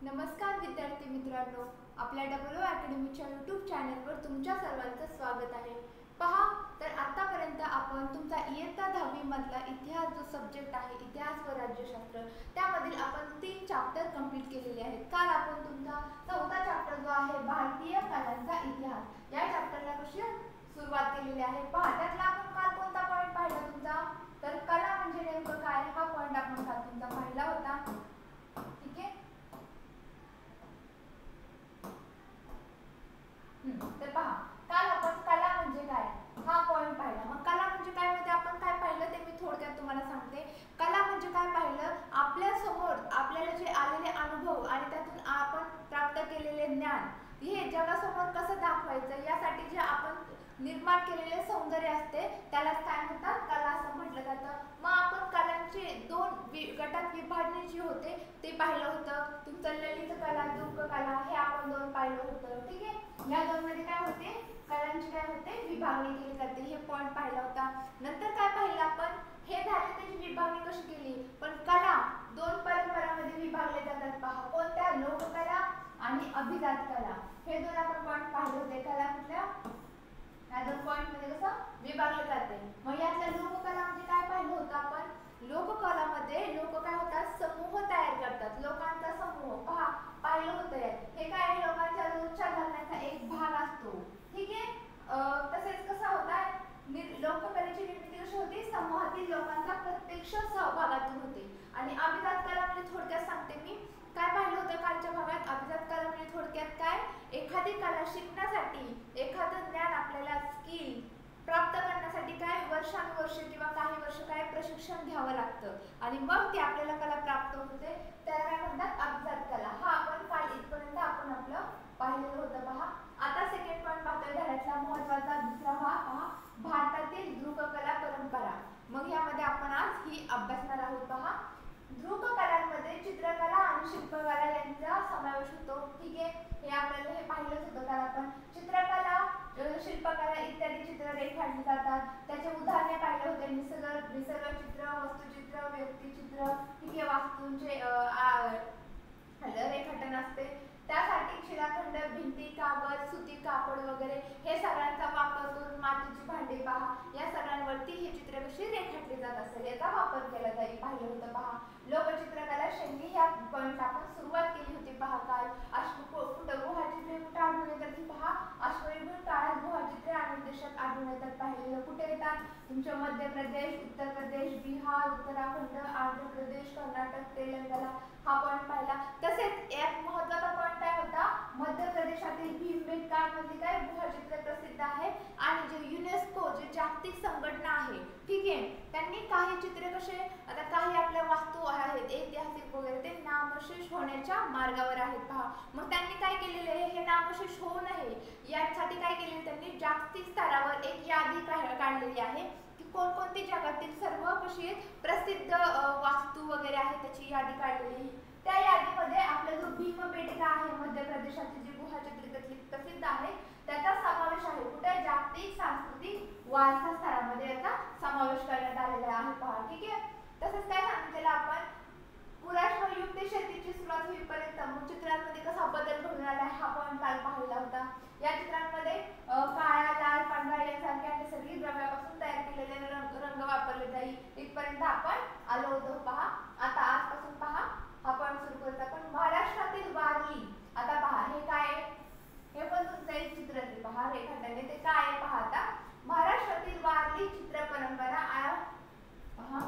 नमस्कार विद्यार्थी मित्रांनो, आपल्या डब्ल्यू अकॅडमीच्या यूट्यूब चॅनलवर तुमच्या सर्वांचं स्वागत आहे। पहा, तर आतापर्यंत आपण तुमचा इयत्ता 10वी मधला इतिहास जो सब्जेक्ट आहे, इतिहास व राज्यशास्त्र, त्यामधील आपण 3 चॅप्टर कंप्लीट केलेले आहेत। काल आपण तुमचा चौथा चॅप्टर जो आहे भारतीय कलांचा इतिहास, या चॅप्टरला कशी सुरुवात केलेली आहे। पहा, त्यातला आपण काल कोणता पॉइंट पाहिला तुमचा, तर कला म्हणजे नेमकं काय हा पॉइंट आपण काल तुमचा पाहिला होता। ठीक आहे, तर पहा, काल आपण कला म्हणजे काय हा पॉइंट पाहिला। मग कला म्हणजे काय मध्ये आपण काय पाहिलं ते मी थोडक्यात तुम्हाला सांगते। कला म्हणजे काय पाहिलं, आपल्या समोर आपल्याला जे आलेले अनुभव आणि त्यातून आपण प्राप्त केलेले ज्ञान हे जगासमोर कसं दाखवायचं यासाठी जे आपण निर्माण केलेले सौंदर्य असते त्यालाच काय म्हणतात, कला असं म्हटलं जातं। मग आपण कलांचे दोन गटात विभागणी जी होते ते पाहिलं होतं। तुमचं ललित कला, दुर्ग कला हे आपण दोन पाहिलं होतं। ठीक आहे, या दोन मध्ये काय होते, कलांची काय होते विभागणी केली जाते, हे पॉइंट पाहिला होता। नंतर काय पाहिलं आपण, हे झाले त्याची विभागणी कशी केली, पण कला दोन परंपरांमध्ये विभागले जातात। पहा, कोणत्या, लोककला आणि अभिजात कला, हे दोन आपण पॉइंट पाहिले होते। कला कुठल्या, या दोन पॉइंट मध्ये कसं विभागले जाते। मग यातल्या लोककला म्हणजे काय पाहिलं होतं आपण, लोककलामध्ये लोक काय होतात, समूह तयार करतात, लोकांचा समूह। पहा, पाहिलं होतं हे काय, लोकांच्या रोजच्या घालण्याचा एक भाग असतो। ठीक आहे, तसेच कसा होता, लोककलेची निर्मिती कशी होती, समूहातील लोकांचा प्रत्यक्ष सहभागातून होते। आणि अभिजात कला म्हणजे थोडक्यात सांगते मी, काय पाहिलं होतं कालच्या भागात, अभिजात कला म्हणजे थोडक्यात काय, एखादी कला शिकण्यासाठी, एखादं ज्ञान आपल्याला स्किल प्राप्त करण्यासाठी काय वर्षानुवर्षे किंवा काही वर्ष काय प्रशिक्षण घ्यावं लागतं आणि मग ती आपल्याला कला प्राप्त होते, त्याला काय म्हणतात, अभिजात कला। हा आपण काल इथपर्यंत आपण आपलं पाहिलेलं होतं। पहा, आता सेकंड पॉइंट पाहतोय, घरातला महत्त्वाचा दुसरा भाग पहा, भारतातील दृककला परंपरा। मग यामध्ये आपण आज ही अभ्यासणार आहोत। पहा, दृककलांमध्ये चित्रकला आणि शिल्पकला यांचा समावेश होतो। ठीक आहे, हे आपल्याला हे पाहिलंच होतं कारण आपण चित्रकला, शिल्पकला इत्यादी चित्र रेखाटली जातात। त्याचे उदाहरणे पाहिले होते, निसर्ग चित्र, वस्तुचित्र, व्यक्तिचित्र, ठीक आहे, वास्तूंचे रेखाटन असते। त्यासाठी शिलाखंड, भिंती, कागद, सुती कापड वगैरे हे सगळ्यांचा वापर करून मातीची भांडी पहा, या सगळ्यांवरती हे चित्र कशी रेखाटली जात असेल याचा वापर केला जाईल, पाहिलं होतं। पहा, लोकचित्रकला शैली ह्या पॉइंट आपण सुरुवात केली होती। पहा, काल गुहाचित्रे कुठे आढळून येतात, पहा, अश्मयुगीन काळात गुहाचित्रे अनेक देशात आढळून येतात। पाहिलेलं कुठे येतात, तुमच्या मध्य प्रदेश, उत्तर प्रदेश, बिहार, उत्तराखंड, आंध्र प्रदेश, कर्नाटक, तेलंगणा हा पॉइंट पाहिला। तसेच एक महत्त्वाचा पॉइंट काय होता, मध्य प्रदेशातील भीमबेटका मध्ये काय गुहाचित्र प्रसिद्ध आहे आणि जे युनेस्को जे जागतिक संघटना आहे, ठीक आहे, त्यांनी काही चित्रे कसे, आता काही आपल्या वास्तू आहेत ऐतिहासिक वगैरे ते नामशेष होण्याच्या मार्गावर आहेत। पहा, मग त्यांनी काय केलेले आहे, हे नामशेष होऊ नये यासाठी काय केले, त्यांनी जागतिक स्तरावर एक यादी काढलेली आहे की कोणकोणती जगातील सर्व कशी प्रसिद्ध वास्तू वगैरे आहेत त्याची यादी काढलेली। त्या यादीमध्ये आपला जो भीमबेटका आहे मध्य प्रदेशातील जी गुहाचित्रे प्रसिद्ध आहे त्याचा समावेश आहे। कुठे, जागतिक सांस्कृतिक वारसा स्तरामध्ये याचा समावेश करण्यात आलेला आहे। पहा, ठीक आहे, तसंच काय सांगितलेलं आपण, पुराश्मयुग ते शेतीची सुरुवात होईपर्यंत मग चित्रांमध्ये कसा बदल घडून आला हा पॉइंट काल पाहिला होता। या चित्रांमध्ये काळा, लाल, पांढरा यासारख्या नैसर्गिक द्रव्यापासून तयार केलेले रंग वापरले जाईल, इथपर्यंत आपण आलो होतो। पहा, आता आजपासून पहा हा पॉइंट सुरू करत आपण, महाराष्ट्रातील वारली। आता पहा, हे काय आहे, हे पण तुमचं एक चित्र आहे। पहा, रेखाटने ते काय आहे, पहा, आता महाराष्ट्रातील वारली चित्र परंपरा। पहा,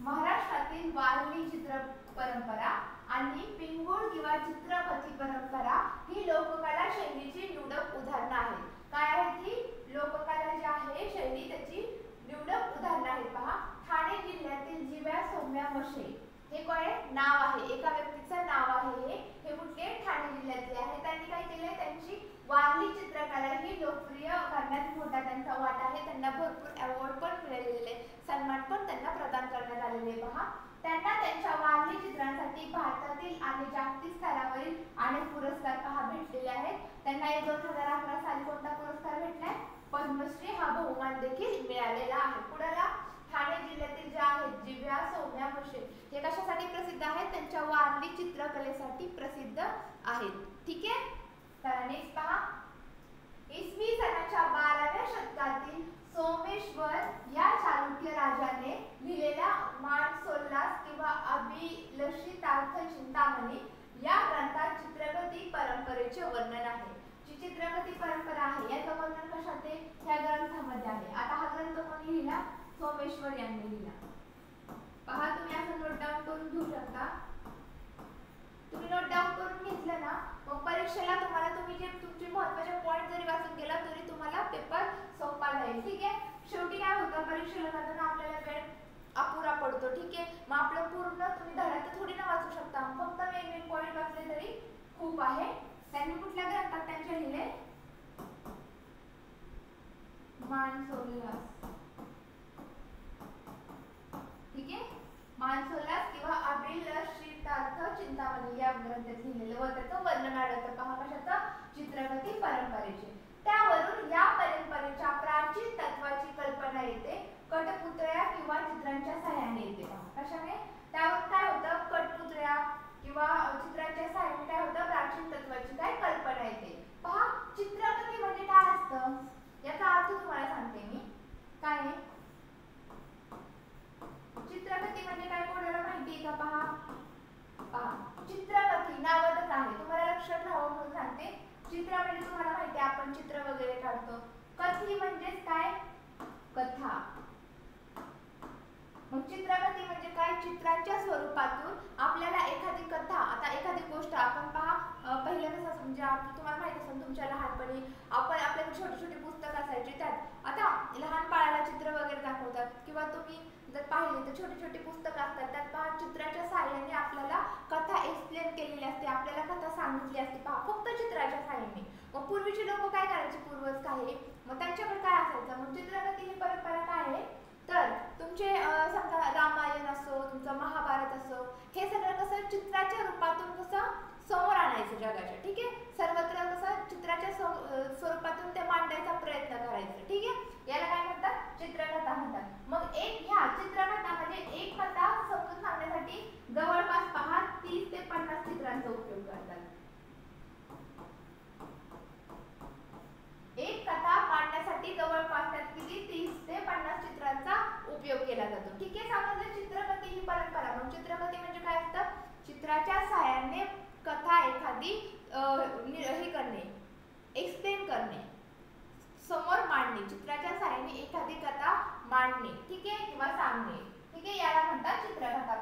महाराष्ट्रातील वारली चित्र परंपरा आणि पिंगुळ किंवा चित्रपती परंपरा ही लोककला शैलीची निवडक उदाहरणं आहेत। काय आहेत ही लोककला जी आहे शैली त्याची निवडक उदाहरणं आहेत। पहा, ठाणे जिल्ह्यातील जिव्या सौम्या मशे हे काय नाव आहे, एका व्यक्तीचं नाव आहे, हे कुठले, ठाणे जिल्ह्यातले आहे। त्यांनी काय केले, त्यांची वारली चित्रकला ही लोकप्रिय करण्यात मोठा त्यांचा वाटा आहे। त्यांना भरपूर अवॉर्ड पण मिळालेले, सन्मान पण त्यांना प्रदान करण्यात आलेले। पहा, त्यांना त्यांच्या वारली चित्रांसाठी भारतातील आणि जागतिक स्तरावरील अनेक पुरस्कार पहा भेटलेले आहेत। त्यांना 2011 साली कोणता पुरस्कार भेटलाय, पद्मश्री हा बहुमान देखील मिळालेला आहे। कुणाला, ठाणे जिल्ह्यातील ज्या आहेत जिव्या, सौम्या, म्हशे हे कशासाठी प्रसिद्ध आहेत? त्यांच्या वारली चित्रकलेसाठी प्रसिद्ध आहेत. ठीक आहे. तर नेक्स्ट पहा, इसवी सनाच्या 12व्या शतकातील सोमेश्वर या चालुक्य राजाने लिहिलेल्या मानसोल्लास किंवा अभिलषितार्थ चिंतामणी या ग्रंथात चित्रगती परंपरेचे वर्णन आहे. जी चित्रगती परंपरा आहे याचं वर्णन कशात आहे? या ग्रंथामध्ये आहे. आता हा ग्रंथ कोणी लिहिला? सोमेश्वर यांनी लिहिला. पहा, तुम्ही असं नोट डाऊन करून घेऊ शकता. तुम्ही नोट डाऊन करून घेतलं ना, मग परीक्षेला तुम्हाला तुम्ही जे तुमचे महत्त्वाचे पॉइंट जरी वाचून गेला तरी तुम्हाला पेपर सोपा जाईल. ठीक आहे. शेवटी काय होतं, परीक्षेला जाताना आपल्याला वेळ अपुरा पडतो. ठीक आहे. मग आपलं पूर्ण तुम्ही धड्यात थोडी ना वाचू शकता, फक्त मेन पॉइंट वाचले तरी खूप आहे. त्यांनी कुठल्या ग्रंथात त्यांचे लिहिले? मानसोल्लास. ठीक आहे. मानसोल्लास किंवा अभिलषितार्थ चिंतामणी या ग्रंथात लिहिलेलं व त्याचं वर्णन आढळतं. पहा कशाचं? चित्रगती परंपरेचे. त्यावरून या परंपरेच्या प्राचीन तत्वाची कल्पना येते. कठपुतळ्या किंवा चित्रांच्या सहाय्याने येते. पहा कशाने? त्यावर काय होतं? कठपुतळ्या किंवा चित्रांच्या सहाय्याने काय होतं? प्राचीन तत्वाची काय कल्पना येते. पहा, चित्रगती म्हणजे काय असतं याचा अर्थ तुम्हाला सांगते मी. काय आहे चित्रगती म्हणजे? काय कोणाला माहिती का? पहा, चित्रगती नावातच आहे, तुम्हाला लक्षात राहावं म्हणून सांगते. चित्र म्हणजे तुम्हाला माहिती आहे, आपण चित्र वगैरे काढतो. कथी म्हणजेच काय? कथा. मग चित्रगती म्हणजे काय? चित्रांच्या स्वरूपातून आपल्याला एखादी कथा, आता एखादी गोष्ट आपण पहा पहिल्या कसं म्हणजे तुम्हाला माहिती असेल तुमच्या लहानपणी आपण आपल्याकडे छोटी छोटी पुस्तकं असायची, त्यात आता लहान बाळाला चित्र वगैरे दाखवतात किंवा तुम्ही जर पाहिले तर छोटी छोटी पुस्तकं असतात, त्यात पहा चित्राच्या सहाय्याने आपल्याला कथा एक्सप्लेन केलेली असते, आपल्याला कथा सांगितली असते. पहा फक्त चित्राच्या सहाय्याने. मग पूर्वीचे लोक काय करायचे? पूर्वज काही मग त्यांच्याकडे काय असायचं? मग चित्रगती ही परंपरा काय आहे तर तुमचे समजा रामायण असो, तुमचं महाभारत असो, हे सगळं कसं चित्राच्या रूपातून कसं समोर आणायचं जगाच्या. ठीक आहे. सर्वत्र कसं चित्राच्या स्वरूपातून ते मांडायचा प्रयत्न करायचा. ठीक आहे. याला काय म्हणतात? चित्रकथा म्हणतात. मग ह्या चित्रकथा म्हणजे एक कथा समजून सांगण्यासाठी जवळपास पहा 30 ते 50 चित्रांचा उपयोग करतात. एक कथा मांडण्यासाठी जवळपास त्यात किती 30 ते 50 चित्रांचा उपयोग केला जातो. ठीक आहे. समजलं चित्रगती ही परंपरा. मग चित्रगती म्हणजे काय असतं? चित्राच्या सहाय्याने कथा एखादी हे करणे, एक्सप्लेन करणे, समोर मांडणे. चित्राच्या सहाय्याने एखादी कथा मांडणे. ठीक आहे. किंवा सांगणे. ठीक आहे. याला म्हणतात चित्रकथा.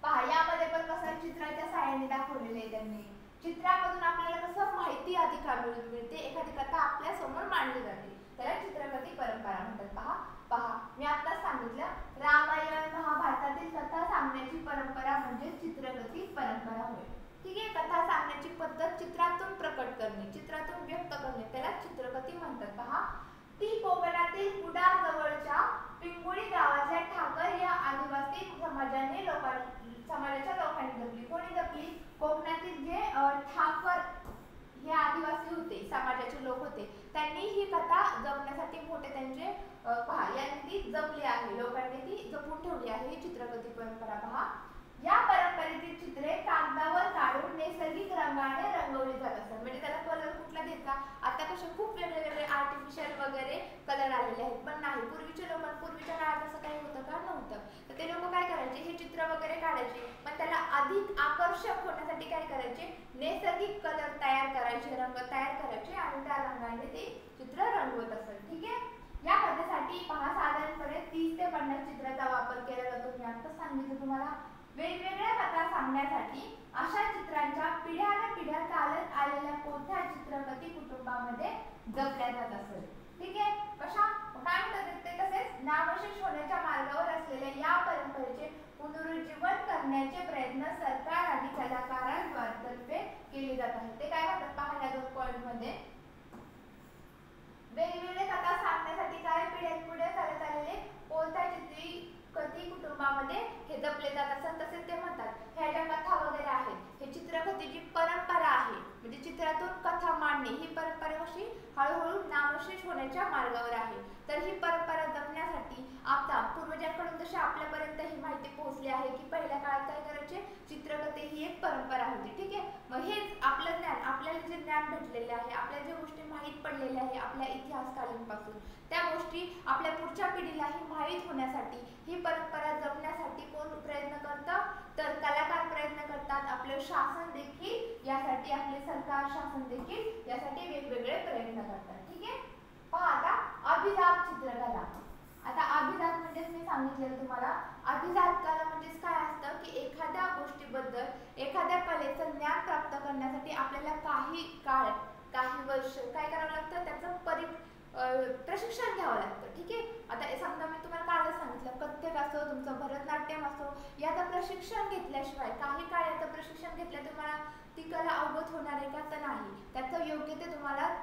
पहा यामध्ये पण कसं चित्राच्या सहाय्याने दाखवलेले आहे त्यांनी. चित्रामधून आपल्याला कसं माहिती अधिक मिळते, एखादी कथा आपल्या समोर मांडली जाते, त्याला चित्रगती परंपरा म्हणतात. पहा मी आत्ताच सांगितलं रामायण महाभारतातील कथा सांगण्याची परंपरा म्हणजे चित्रगती परंपरा होय. ठीक आहे. कथा सांगण्याची पद्धत चित्रातून प्रकट करणे, चित्रातून व्यक्त करणे, त्याला चित्रगती म्हणतात. पहा ती कोकणातील कुडाळ जवळच्या पिंगुळी गावातल्या ठाकर या आदिवासी समाजाच्या लोकांनी जपली. कोणी जपली? कोकणातील जे ठाकर हे आदिवासी होते, समाजाचे लोक होते, त्यांनी ही कथा जपण्यासाठी मोठे त्यांचे पहा यांनी ती जपली आहे, लोकांनी ती जपून ठेवली आहे. ही चित्रगती परंपरा. पहा या परंपरेतील चित्रे कागदावर काढून नैसर्गिक रंगाने रंगवली जात असतात. म्हणजे त्याला कलर कुठला द्यायचा? आता कसे खूप वेगवेगळे आर्टिफिशियल वगैरे कलर आलेले आहेत, पण नाही पूर्वीच्या काळात असं काही होतं का? नव्हतं. तर ते लोक काय करायचे? हे चित्र वगैरे काढायचे, पण त्याला अधिक आकर्षक होण्यासाठी काय करायचे? नैसर्गिक कलर तयार करायचे, रंग तयार करायचे आणि त्या रंगाने ते चित्र रंगवत असत. ठीक आहे. या कथेसाठी पहा साधारणपणे 30 ते 50 चित्राचा वापर केला जातो. मी आता सांगितलं तुम्हाला. वेगवेगळ्या कथा सांगण्यासाठी अशा चित्रांच्या पिढ्यानपिढ्या चालत आलेल्या कोठ्या चित्रगती कुटुंबामध्ये जपल्या जात असत. ठीक आहे. कशा काय म्हणतात ते? तसेच नामशेष होण्याच्या मार्गावर असलेल्या या परंपरेचे पुनरुज्जीवन करण्याचे प्रयत्न सरकार आणि कलाकारांतर्फे केले जात आहेत. ते काय म्हणतात? पहा या 2 पॉइंट मध्ये वेगवेगळे कथा सांगण्यासाठी काय पिढ्यानपिढ्या चालत आलेले कोणत्या चित्रकथी कुटुंबामध्ये हे जपले जात असतात. तसेच ते म्हणतात ह्या ज्या कथा वगैरे आहेत, हे चित्रकथेची परंपरा आहे, म्हणजे चित्रातून कथा मांडणे ही परंपरा कशी हळूहळू नामशेष होण्याच्या मार्गावर आहे. तर ही परंपरा जपण्यासाठी आता पूर्वजांकडून जशी आपल्यापर्यंत ही माहिती पोहोचली आहे की पहिल्या काळात काय करायचे, चित्रकथे ही एक परंपरा होती. ठीक आहे, मग हेच आपलं ज्ञान, आपल्याला जे ज्ञान भेटलेले आहे, आपल्याला ज्या गोष्टी माहीत पडलेल्या आहे आपल्या इतिहासकालीनपासून, त्या गोष्टी आपल्या पुढच्या पिढीलाही माहीत होण्यासाठी, ही परंपरा जपण्यासाठी कोण प्रयत्न करतं, तर कलाकार प्रयत्न करतात. आपले शासन देखील यासाठी, आपले सरकार शासन देखील यासाठी वेगवेगळे प्रयत्न करतात. ठीक आहे, पहा आता अभिजात चित्रकला. आता अभिजात म्हणजेच मी सांगितलेलं तुम्हाला, अभिजात कला म्हणजेच काय असतं की एखाद्या गोष्टीबद्दल, एखाद्या कलेचं ज्ञान प्राप्त करण्यासाठी आपल्याला काही काळ, काही वर्ष काय करावं लागतं, त्याचं प्रशिक्षण घ्यावं लागतं. ठीक आहे, आता समजा मी तुम्हाला कालच सांगितलं, कथ्थक असो, तुमचं भरतनाट्यम असो, याचं प्रशिक्षण घेतल्याशिवाय, काही काळ याचं प्रशिक्षण घेतल्या तुम्हाला ती कला अवगत होणार आहे का, तर नाही. त्याचं योग्य ते तुम्हाला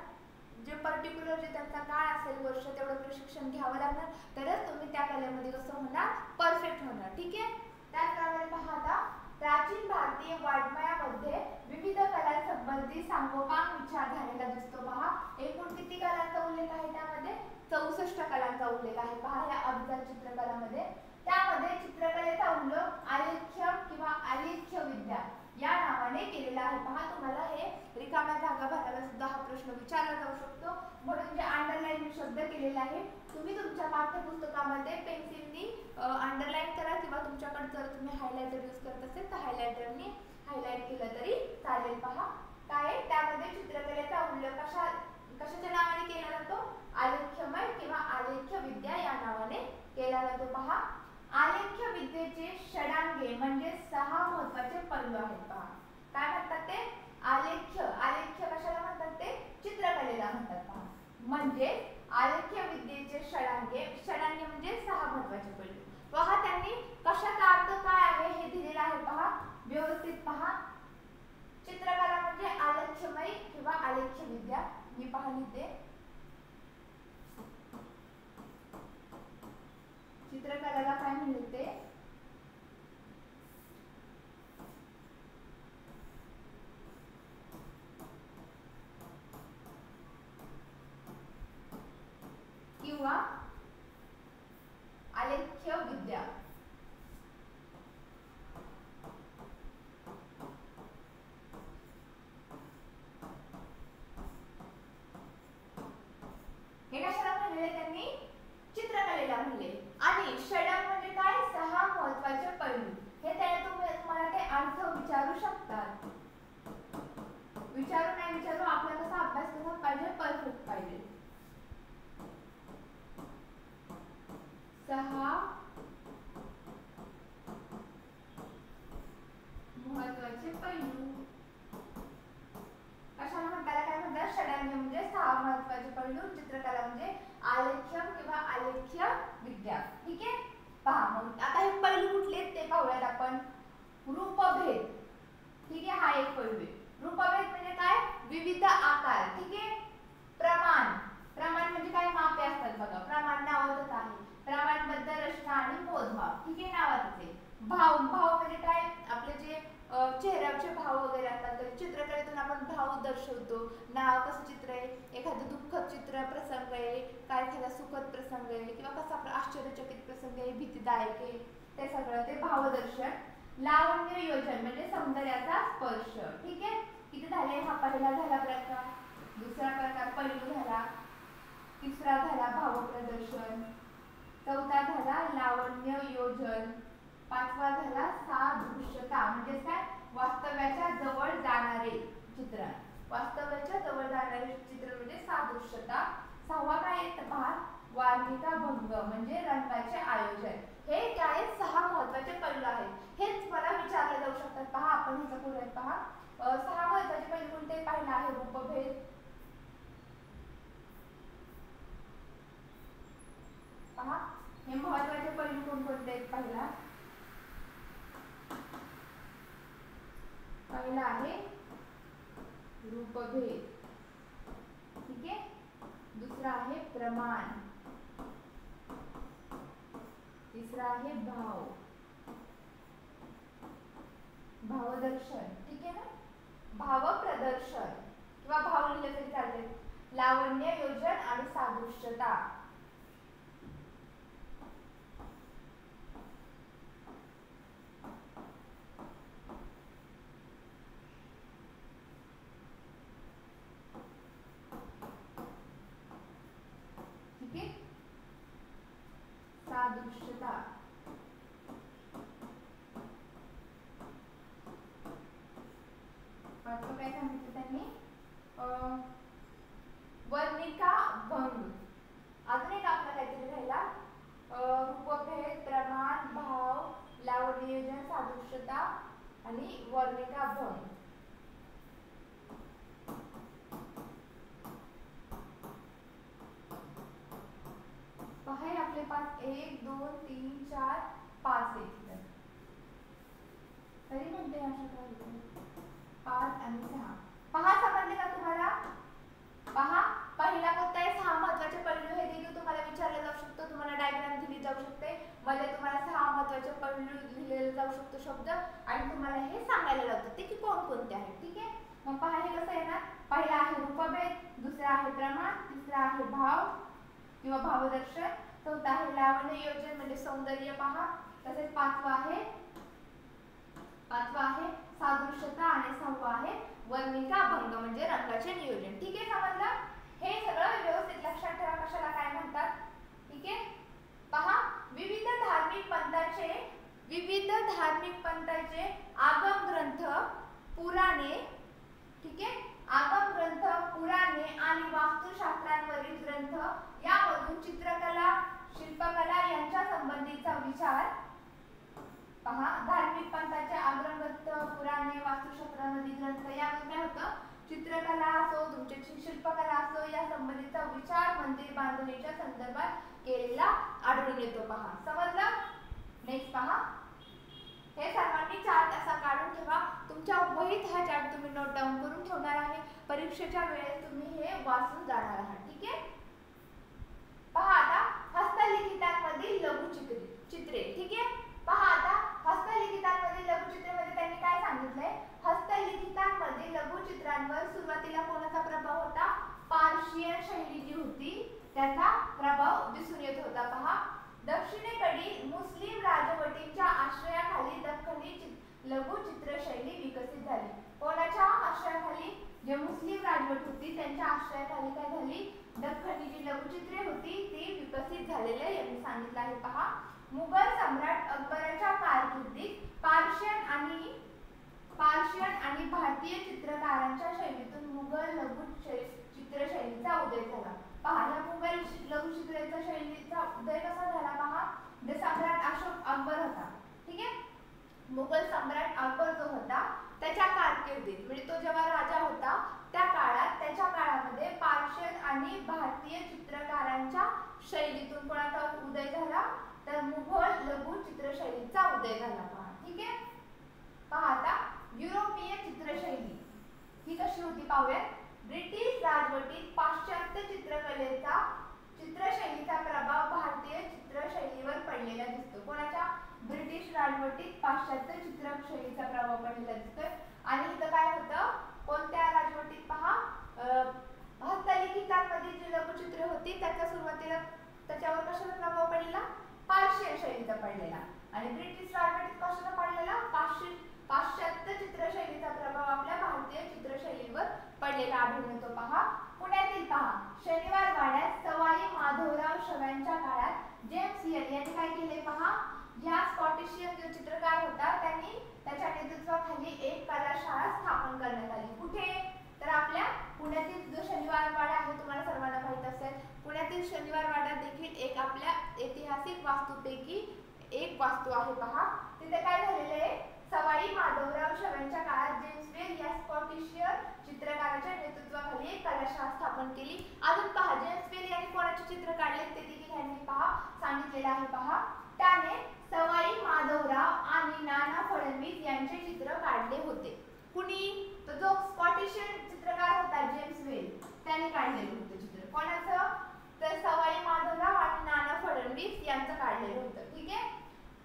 जे पर्टिक्युलर जे त्यांचा काळ असेल, वर्ष, तेवढं प्रशिक्षण घ्यावं लागणार, तरच तुम्ही त्या कलेमध्ये कसं होणार, परफेक्ट होणार. ठीक आहे, त्याचप्रमाणे पहा आता प्राचीन भारतीय वाङ्मयामध्ये विविध कलांसंबंधी सांगोपांग विचार झालेला दिसतो. पहा एकूण किती कलांचा उल्लेख आहे, त्यामध्ये 64 कलांचा उल्लेख आहे. पहा या अभिजात चित्रकलामध्ये, त्यामध्ये चित्रकलेचा उल्लेख आलेख्य किंवा आलेख्य विद्या या नावाने केलेला आहे. पहा तुम्हाला हे रिकाम्या जागा भरायला सुद्धा हा प्रश्न विचारला जाऊ शकतो, म्हणून जे अंडरलाईन शब्द केलेला आहे तुम्ही तुमच्या पाठ्यपुस्तकामध्ये पेन्सिलनी अंडरलाईन करा, किंवा तुमच्याकडे जर तुम्ही हायलायटर यूज करत असेल तर हायलायटरनी हायलाइट केलं तरी चालेल. पहा काय त्यामध्ये चित्रकलेचा उल्लेख कशाच्या नावाने केला जातो, आलेख्यमय किंवा आलेख्य विद्या या नावाने केला जातो. पहा आलेख्य विद्येचे षडांगे म्हणजे 6 महत्त्वाचे पैलू आहेत. पहा काय म्हणतात ते, आलेख्य, आलेख्य कशाला म्हणतात, ते चित्रकलेला म्हणतात. पहा म्हणजे आलेख्य विद्येचे षडांगे, षडांगे म्हणजे 6 महत्त्वाचे पैलू. पहा त्यांनी कशाचा अर्थ काय आहे हे दिलेला आहे. पहा व्यवस्थित पहा, चित्रकला म्हणजे आलेख्यमय किंवा आलेख्य विद्या. मी पहा लिहिते, चित्रकलेला काय म्हणले ते, किंवा आलेख्य विद्या. हे कशाला म्हणले त्यांनी, चित्रकलेला म्हणले. आणि षडंग म्हणजे काय, 6 महत्त्वाचे पैलू. हे तुम्हाला ते अर्थ विचारू शकतात, विचारू नाही विचारू, आपला कसा अभ्यास कसा पाहिजे, परफेक्ट पाहिजे. 6 महत्त्वाचे पैलू कशाला म्हणतात, काय म्हणतात, षडांग म्हणजे 6 महत्त्वाचे पैलू. चित्रकला म्हणजे आलेख्य किंवा आलेख्य विद्या. ठीक आहे, पहा मग आता हे पैलू कुठले आहेत ते पाहूयात आपण. रूपभेद, ठीक आहे, हा एक पैलू आहे. रूपभेद म्हणजे काय, विविध आकार. ठीक आहे, प्रमाण, प्रमाण म्हणजे काय, मापे असतात बघा, प्रमाण नावातच आहे, प्रमाणबद्ध रचना आणि मोजमाप. ठीक आहे, नावातच आहे. भाव, भाव म्हणजे काय, आपले जे चेहऱ्याचे भाव वगैरे असतात, तर चित्रकलेतून आपण भाव दर्शवतो. नाव कसं चित्र आहे, एखादं दुःखद चित्र प्रसंग आहे, काय एखादा सुखद प्रसंग आहे, किंवा कसा आश्चर्यचकित प्रसंग आहे, भीतीदायक आहे, ते सगळं ते भावदर्शन. लावण्य योजन म्हणजे सौंदर्याचा स्पर्श. ठीक आहे, किती झाले, हा पहिला झाला प्रकार, दुसरा प्रकार पैलू झाला, तिसरा झाला भाव प्रदर्शन, चौथा झाला लावण्य योजन, पाचवा झाला सादृश्यता म्हणजे काय, वास्तव्याच्या जवळ जाणारे चित्रण, वास्तव्याच्या जवळ जाणारे चित्र म्हणजे सादृश्यता. 6वा काय आहे, पहा वार्णिका भंग म्हणजे रंगाचे आयोजन. हे काय 6 महत्त्वाचे पैलू आहेत. हेच मला विचारले जाऊ शकतात. पहा आपण ह्याचा करूयात. पहा 6 महत्त्वाचे पैलू कोणते, पहिला आहे रूपभेद, पहा हे महत्त्वाचे पैलू कोणकोणते आहेत. पहिला आहे रूपभेद, ठीक आहे, दुसरा आहे प्रमाण, तिसरा आहे भाव, भावदर्शन, ठीक आहे ना, भाव प्रदर्शन किंवा भाव लिहिले तरी चालते, लावण्य योजन आणि सादृश्यता. सादृश्यता. पाचवं काय सांगितलं त्यांनी? वर्णिका भंग. अजून एक आपला काहीतरी राहिला, रूपभेद, प्रमाण, भाव, लावनियोजन, सादृश्यता आणि वर्णिका भंग. पहा आपले पास 1 2 3 4 5 आहेत. तरी म्हणते अशा 5 आणि 6. पहा समजले का तुम्हाला? पहा पहिला कोणता आहे? 6 महत्त्वाचे पैलू हे देखील तुम्हाला विचारले जाऊ शकतो. तुम्हाला डायग्राम दिली जाऊ शकते, मध्ये तुम्हाला 6 महत्त्वाचे पैलू लिहिलेले जाऊ शकतो शब्द, आणि तुम्हाला हे सांगायला लावतात ते की कोणकोणते आहेत. ठीक आहे, मग पहा हे कसं आहे ना, पहिला आहे रूपभेद, दुसरा आहे प्रमाण, तिसरा आहे भाव किंवा भावदर्शन, चौथा आहे लावनियोजन म्हणजे सौंदर्य पहा, तसेच पाचवा आहे सादृश्यता आणि सहावा आहे वर्णिका भंग म्हणजे रंगाचे नियोजन. ठीक आहे, समजलं? हे सगळं व्यवस्थित लक्षात ठेवा कशाला काय म्हणतात. ठीक आहे, पहा विविध धार्मिक पंथाचे आगम ग्रंथ, पुराणे, ठीक आहे, आगम ग्रंथ, पुराणे आणि वास्तुशास्त्रांवरील ग्रंथ यामधून चित्रकला, शिल्पकला यांच्या संबंधीचा विचार. पहा धार्मिक पंथाचे आगम ग्रंथ, पुराणे, वास्तुशास्त्रांवरील ग्रंथ यामधून काय होतं? चित्रकला असो, तुमची शिल्पकला असो या संबंधीचा विचार मंदिर बांधणीच्या संदर्भात केलेला आढळून येतो. पहा समजलं? नेक्स्ट पहा, हे सर्वांनी चार्ट असा काढून ठेवा. तुमच्या वहीत हा चार्ट तुम्ही नोट डाऊन करून ठेवणार आहे. परीक्षेच्या वेळेस तुम्ही हे वाचून जाणार आहात. ठीक आहे, पहा आता हस्तलिखितांमधील लघुचित्रे. ठीक आहे, पहा आता हस्तलिखितांमधील लघुचित्रेमध्ये त्यांनी काय सांगितलंय? हस्तलिखितांमध्ये लघुचित्रांवर सुरुवातीला कोणाचा प्रभाव होता? पार्शियन शैली जी होती त्याचा प्रभाव दिसून येत होता. पहा दक्षिणेकडील मुस्लिम राजवटींच्या आश्रयाखाली दख्खनी लघुचित्रशैली विकसित झाली. कोणाच्या आश्रयाखाली? जे मुस्लिम राजवट होती त्यांच्या आश्रयाखाली काय झाली? दख्खनी जी लघुचित्रे होती ती विकसित झालेले यांनी सांगितलं आहे. पहा मुघल सम्राट अकबराच्या कारकिर्दीत पार्शियन आणि भारतीय चित्रकारांच्या शैलीतून मुघल लघुचित्रशैलीचा उदय झाला. पहा या मुघल लघुचित्राच्या शैलीचा उदय कसा झाला? पहा जे सम्राट अशोक अकबर होता, ठीक आहे, मुघल सम्राट अकबर जो होता त्याच्या कारकिर्दीत म्हणजे तो जेव्हा राजा होता त्या काळात, त्याच्या काळामध्ये पार्शियन आणि भारतीय चित्रकारांच्या शैलीतून कोणाचा उदय झाला? तर मुघल लघुचित्रशैलीचा उदय झाला. पहा ठीक आहे, पहा आता युरोपीय चित्रशैली ही कशी होती पाहूयात. ब्रिटिश राजवटीत पाश्चात्य चित्रशैलीचा प्रभाव भारतीय चित्रशैलीवर पडलेला दिसतो. कोणाच्या? ब्रिटिश राजवटीत पाश्चात्य चित्रशैलीचा प्रभाव पडलेला दिसतोय. आणि इथं काय होतं? कोणत्या राजवटीत? पहा हस्तलिखितांमध्ये जी लघुचित्रे होती त्याच्या सुरुवातीला त्याच्यावर कशाचा प्रभाव पडलेला? पार्शियन शैलीचा पडलेला. आणि ब्रिटिश राजवटीत कशाचा पडलेला? पाश्चात्य चित्रशैलीचा प्रभाव आपल्या भारतीय चित्रशैलीवर पडलेला आढळून येतो. पहा पुण्यातील पहा शनिवार वाड्यात सवाई माधवराव शव्यांच्या काळात जेम्स लियल यांनी काय केले? पहा ह्या स्कॉटिशियन जो चित्रकार होता त्यांनी त्याच्या नेतृत्वाखाली एक कलाशाळा स्थापन करण्यात आली. कुठे? तर आपल्या पुण्यातील जो शनिवार वाडा आहे तुम्हाला सर्वांना माहित असेल. पुण्यातील शनिवार वाडा देखील एक आपल्या ऐतिहासिक वास्तूपैकी एक वास्तू आहे. पहा तिथे काय झालेले आहे? सवाई माधवराव शव्यांच्या काळात जेम्स वेल या स्कॉटिशियन चित्रकाराच्या नेतृत्वाखाली एक कलाशाळा स्थापन केली. अजून पहा जेम्स वेल यांनी कोणाचे चित्र काढले ते देखील यांनी पहा सांगितलेले आहे. पहा त्याने सवाई माधवराव आणि नाना फडणवीस यांचे चित्र काढले होते. कुणी? तर जो स्कॉटिशियन चित्रकार होता जेम्स वेल त्याने काढलेले होते चित्र. कोणाचं? तर सवाई माधवराव आणि नाना फडणवीस यांचं काढलेलं होतं. ठीक आहे,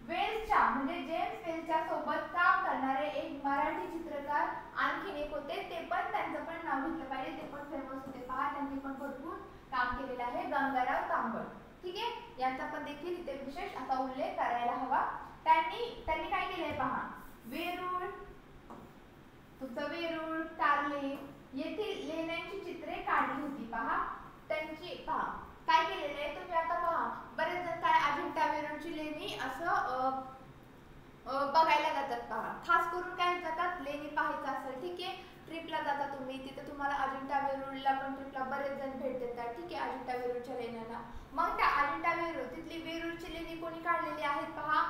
वेल्सच्या म्हणजे जेम्स वेलच्या सोबत काम करणारे एक मराठी चित्रकार आणखीन एक होते. ते पण त्यांचं पण नाव घेतलं पाहिजे, ते पण फेमस होते. पहा त्यांनी पण भरपूर काम केलेलं आहे. गंगाराम तांबट. ठीक आहे, यांचा पण देखील इथे विशेष असा उल्लेख करायला हवा. त्यांनी काय केलंय? पहा वेरूळ, वेरूळ कार्ले येथील लेण्यांची चित्रे काढली होती. पहा त्यांची पहा काय केलेलं आहे तुम्ही आता पहा बरेच जण काय अजिंठा वेरूळची लेणी असं बघायला जातात पहा. खास करून काय जातात, लेणी पाहायचं असेल ठीक आहे, ट्रिपला जाता तुम्ही, तिथे तुम्हाला अजिंठा वेरूळला पण ट्रिपला बरेच जण भेट देतात ठीक आहे, अजिंठा वेरूळच्या लेण्यांना. मग त्या अजिंठा वेरूळ तिथली वेरूळची लेणी कोणी काढलेली आहेत पहा,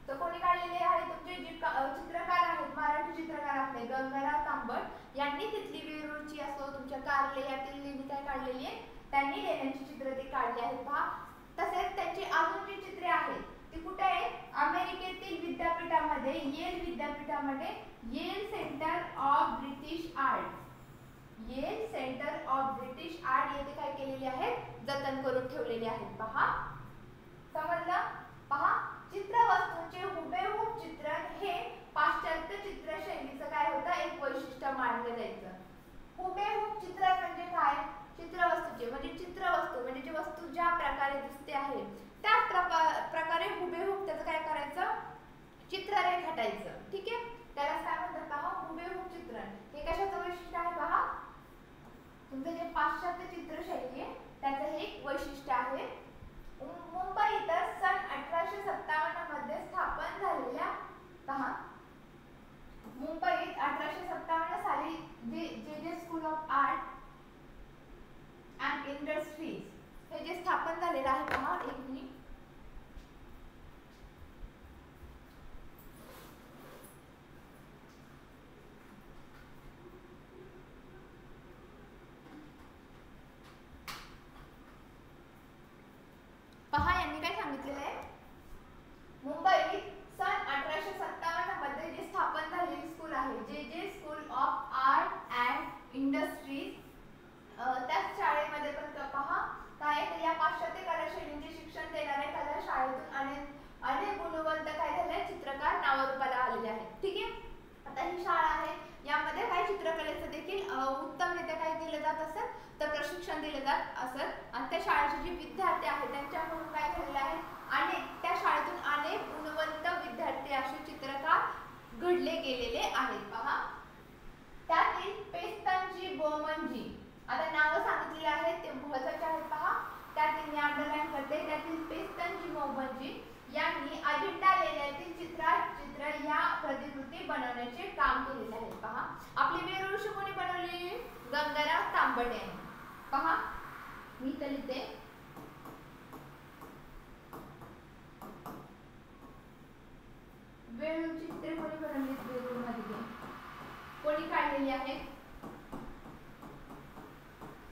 तर कोणी काढलेली आहे, तुमचे जे चित्रकार आहेत, मराठी चित्रकार आपले गंगाराम तांबट यांनी तिथली वेरूळची असो तुमच्या कारले यातील लेणी काय काढलेली आहे, त्यांनी लेण्यांची चित्र ते काढली आहेत पहा. तसेच त्यांची अजून जी चित्रे आहेत ती कुठे आहेत, अमेरिकेतील विद्यापीठामध्ये, येल विद्यापीठामध्ये, Yale centre of British art, Yale centre of British art येथे काय केलेले आहेत, जतन करून ठेवलेले आहेत पहा. समजलं पहा. चित्रवस्तूंचे हुबेहूब चित्रण हे पाश्चात्य चित्रशैलीचं काय होतं, एक वैशिष्ट्य मानलं जायचं. हुबेहूब चित्रण म्हणजे काय, चित्रवस्तूचे म्हणजे चित्रवस्तू म्हणजे जी वस्तू ज्या प्रकारे दिसते आहे त्याच प्रकारे हुबेहूब त्याचं काय करायचं, चित्र रेखाटायचं ठीक आहे, त्याला काय म्हणतात पहा, हुबेहूब चित्रण. हे कशाचं वैशिष्ट्य आहे पहा, तुमचं जे पाश्चात्य चित्रशैली आहे त्याचं हे एक वैशिष्ट्य आहे. मुंबई इतर सन 1857 मध्ये स्थापन झालेल्या पहा, मुंबईत 1857 साली जे school of art and industries हे जे स्थापन झालेलं आहे पहा, एक मिनिट, पहा यांनी काय सांगितलेलं आहे, मुंबईत सन 1857 मध्ये जे स्थापन झालेली स्कूल आहे, जे school of art and industries, त्याच शाळेमध्ये पण पहा काय तर या पाश्चात्य कलाशैलींचे शिक्षण देणाऱ्या कला शाळेतून अनेक गुणवंत काय झाले चित्रकार नावारूपाला आलेले आहेत ठीक आहे. आता ही शाळा आहे, यामध्ये काय चित्रकलेचं देखील उत्तमरित्या काय दिलं जात असत, तर प्रशिक्षण दिले जात असत. आणि त्या शाळेचे जे विद्यार्थी आहेत त्यांच्याकडून काय झालेलं आहे, अनेक त्या शाळेतून अनेक गुणवंत विद्यार्थी असे चित्रकार घडले गेलेले आहेत पहा. त्यातील पेस्तनजी बोमनजी, आता नावं सांगितलेली आहेत ते महत्त्वाचे आहेत पहा, त्यातील मी अंडरलाईन करते, त्यातील पेस्तनजी बोमनजी यांनी अजिंठा लेण्यातील चित्र या प्रतिकृती बनवण्याचे काम केलेले आहे पहा. आपली वेरूळ कोणी बनवली, गंगाराम तांबट यांनी पहा. मी तर लिहिते, वेरूळची चित्रे कोणी बनवली, वेरूळ मध्ये कोणी काढलेली आहेत,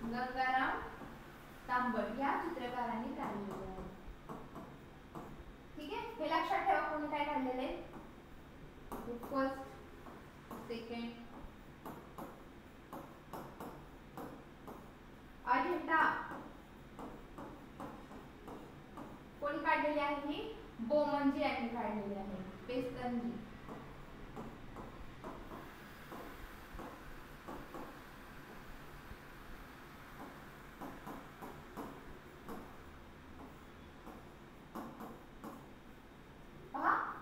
गंगाराम तांबट या चित्रकारांनी काढलेली आहे ठीक आहे. हे लक्षात ठेवा कोणी काय काढलेले, फर्स्ट सेकंड अजिंठा कोणी काढलेली आहे, ही बोमनजी यांनी काढलेली आहे, पेस्तनजी.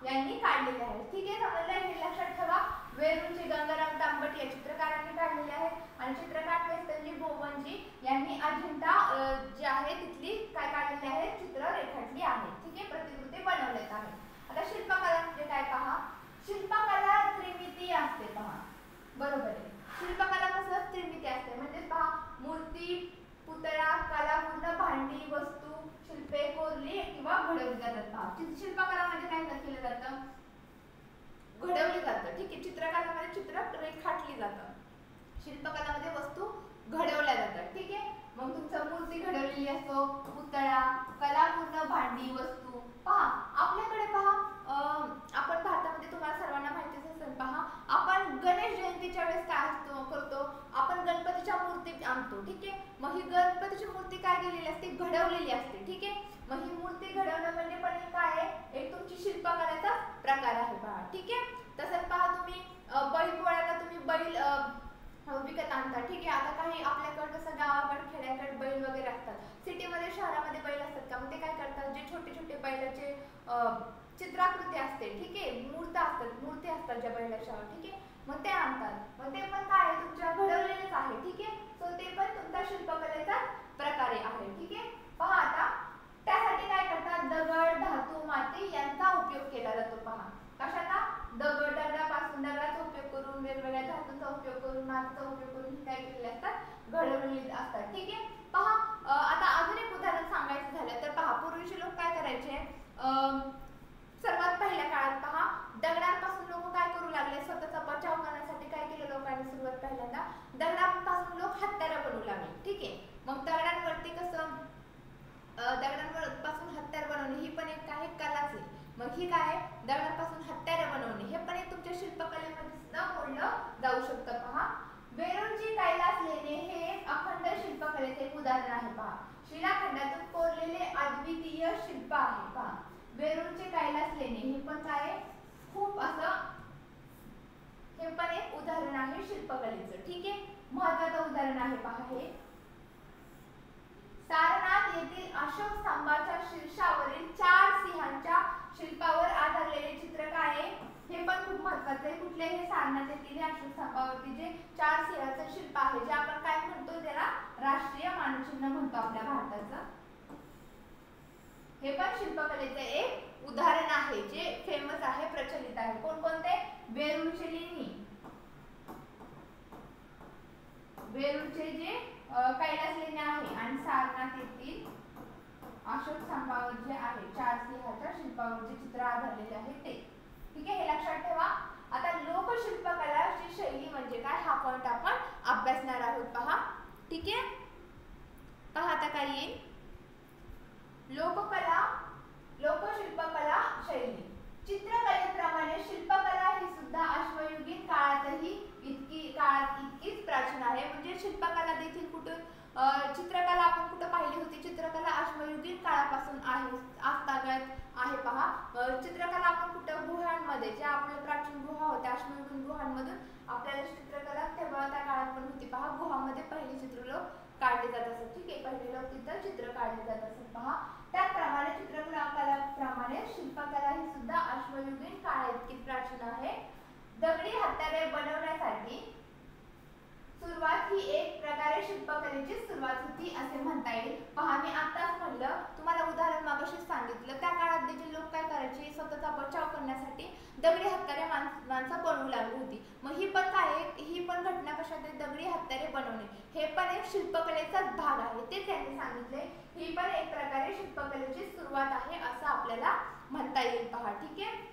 यांनी काढलेले आहे ठीक आहे, समजलं. हे लक्षात ठेवा, वेरूळचे गंगाराम तांबट या चित्रकारांनी काढलेले आहेत आणि चित्रकार पेस्तनजी बोमनजी यांनी अजिंठा जी आहे तिथली काय काढलेली आहे, चित्र रेखाटली आहे ठीक आहे, प्रतिकृती बनवलेत आहे. आता शिल्पकला म्हणजे काय पहा, शिल्पकला त्रिमिती असते पहा, बरोबर आहे. शिल्पकला कसं त्रिमिती असते म्हणजे पहा, मूर्ती, पुतळा, कलापूर्ण भांडी, वस्तू, शिल्पे कोरली किंवा घडवली जातात पहा. शिल्पकला म्हणजे काय केलं जातं, घडवली जातं ठीक आहे. चित्रकलामध्ये चित्र रेखाटली जातं, शिल्पकलामध्ये वस्तू घडवल्या जातात ठीक आहे. मग तुमचं मूर्ती घडवलेली असो, पुतळा, कलापूर्ण भांडी, वस्तू पहा. आपल्याकडे पहा, आपण भारतामध्ये तुम्हाला सर्वांना माहितीच असेल पहा, आपण गणेश जयंतीच्या वेळेस काय करतो, आपण गणपतीच्या मूर्ती आणतो ठीक आहे. मग ही गणपतीची मूर्ती काय केलेली असते, घडवलेली असते ठीक आहे. मग ही मूर्ती घडवणं म्हणजे पण काय आहे, एक तुमची शिल्पकलेचा प्रकार आहे पहा ठीक आहे. तसंच पहा तुम्ही बैलपोळ्याला तुम्ही बैल विकत आणता ठीक आहे. आता काही आपल्याकडे कसं गावाकडे खेड्याकडे बैल वगैरे असतात, सिटीमध्ये शहरामध्ये बैल असतात का, मग ते काय करतात, जे छोटे छोटे बैलाचे चित्राकृती असते ठीक आहे, मूर्ती असतात ज्या बैलाच्या ठीक आहे, मग ते आणतात. मग ते पण काय तुमच्या घडवलेलेच आहे ठीक आहे. सो ते पण तुमचा शिल्पकलेचा प्रकारे आहे ठीक आहे. पहा आता त्यासाठी काय करतात, दगड, धातू, माती यांचा उपयोग केला जातो पहा. कशाचा? दगडाचा उपयोग करून, वेगवेगळ्या धातूंचा उपयोग करून, मातीचा उपयोग करून काय केलेले असतात? घडवलेले असतात. ठीक आहे. पहा आता अजून एक उदाहरण सांगायचं झालं तर पहा, पूर्वीचे लोक काय करायचे? सर्वात पहिल्या काळात पहा, दगडांपासून लोक काय करू लागले? स्वतःचा बचाव करण्यासाठी काय केलं लोकांनी? सुरुवात पहिल्यांदा दगडांपासून लोक हत्यारं बनवू लागले. ठीक आहे. मग दगडांवरती कसं दगडांपासून हत्यार बनवणे ही पण एक काही कलाच आहे. मग ही काय? दगडांपासून हत्यारे बनवणे हे पण एक तुमच्या शिल्पकलेमध्ये सुद्धा मोडलं जाऊ शकतं. पहा, वेरूळची कैलास लेणे हे एक अखंड शिल्पकलेचे एक उदाहरण आहे. पहा, शिलाखंडातून कोरलेले अद्वितीय शिल्प आहे. पहा, वेरूळचे कैलास लेणे हे पण काय? खूप असं हे पण एक उदाहरण आहे शिल्पकलेचं. ठीक आहे. महत्त्वाचं उदाहरण आहे. पहा, हे सारनाथ येथील अशोक स्तंभाच्या शीर्षावरील 4 सिंहांच्या शिल्पावर आधारलेले चित्र काय आहे? हे पण खूप महत्त्वाचं आहे. कुठले? हे सारनाथ येथील अशोक स्तंभावरती जे 4 सिंहाचं शिल्प आहे, जे आपण काय म्हणतो? त्याला राष्ट्रीय मानचिन्ह म्हणतो आपल्या भारताचं. हे पण शिल्पकलेचे एक उदाहरण आहे, जे फेमस आहे, प्रचलित आहे. कोणकोणते? वेरूळचे लेणी, वेरूळचे जे कैलास लेणी आहे आणि सारनाथ येथील अशोक स्तंभावर जे आहे 4 सिंहाच्या शिल्पावर जे चित्र आधारलेले आहे ते. ठीक आहे. हे लक्षात ठेवा. आता लोकशिल्पकलाची शैली म्हणजे काय हा पॉइंट आपण अभ्यासणार आहोत. पहा. ठीक आहे. पहा आता काय येईल? लोकशिल्पकला शैली. चित्रकलेप्रमाणे शिल्पकला ही सुद्धा अश्मयुगीन काळातही इतकीच प्राचीन आहे. म्हणजे शिल्पकला देखील कुठून? चित्रकला आपण कुठं पाहिली होती? चित्रकला अश्मयुगीन काळापासून आहे, आजतागत आहे. पहा, चित्रकला आपण कुठं? गुहांमध्ये, ज्या आपल्या प्राचीन गुहा होत्या, अश्मयुगीन गुहांमधून आपल्याला चित्रकला तेव्हा त्या काळात पण होती. पहा, गुहामध्ये पहिली चित्र लोक काढले जात असत. ठीक आहे. पहिले लोक तिथं चित्र काढले जात असत. पहा, त्याप्रमाणे चित्रकलाप्रमाणे शिल्पकला ही सुद्धा अश्मयुगीन काळ इतकी प्राचीन आहे. दगडी हत्यारे बनवण्यासाठी सुरुवात ही एक प्रकारे शिल्पकलेची सुरुवात होती असे म्हणता येईल. पहा, मी आताच म्हणलं तुम्हाला उदाहरण मागाशीच सांगितलं, त्या काळात देखील लोक काय करायचे? स्वतःचा बचाव करण्यासाठी दगडी हत्यारे माणसं बनवू लागली होती. मग ही पण काय आहे? ही पण घटना कशात आहे? दगडी हत्यारे बनवणे हे पण एक शिल्पकलेचाच भाग आहे. ते त्यांनी सांगितले. ही पण एक प्रकारे शिल्पकलेची सुरुवात आहे असं आपल्याला म्हणता येईल. पहा. ठीक आहे.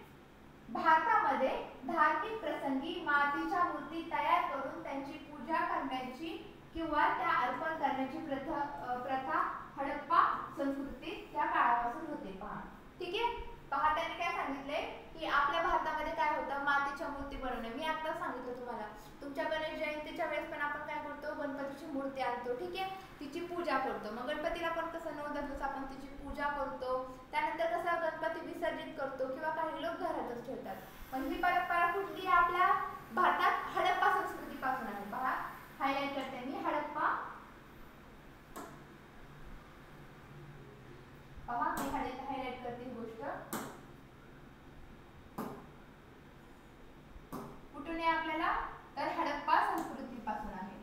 भारतामध्ये धार्मिक प्रसंगी मातीच्या मूर्ती तयार करून त्यांची पूजा करण्याची किंवा त्या अर्पण करण्याची प्रथा हडप्पा संस्कृतीत त्या काळापासून होते. पहा. ठीक आहे. पहा, त्यांनी काय सांगितले की आपल्या भारतामध्ये काय होतं? मातीच्या मूर्ती बनवणे. मी आता सांगितलं तुम्हाला. तुमच्या गणेश जयंतीच्या वेळेस पण आपण काय करतो? गणपतीची मूर्ती आणतो. ठीक आहे. तिची पूजा करतो. मग गणपतीला पण कसं 9 दिवस आपण तिची पूजा करतो. त्यानंतर कसं गणपती विसर्जित करतो किंवा काही लोक घरातच ठेवतात. पण ही परंपरा कुठली? आपल्या भारतात हडप्पा संस्कृतीपासून आहे. पहा, हायलाइट करते मी हडप्पा. पहा, मी हायलाइट करते ही गोष्ट. कुठून आहे आपल्याला? तर हडप्पा संस्कृतीपासून आहे,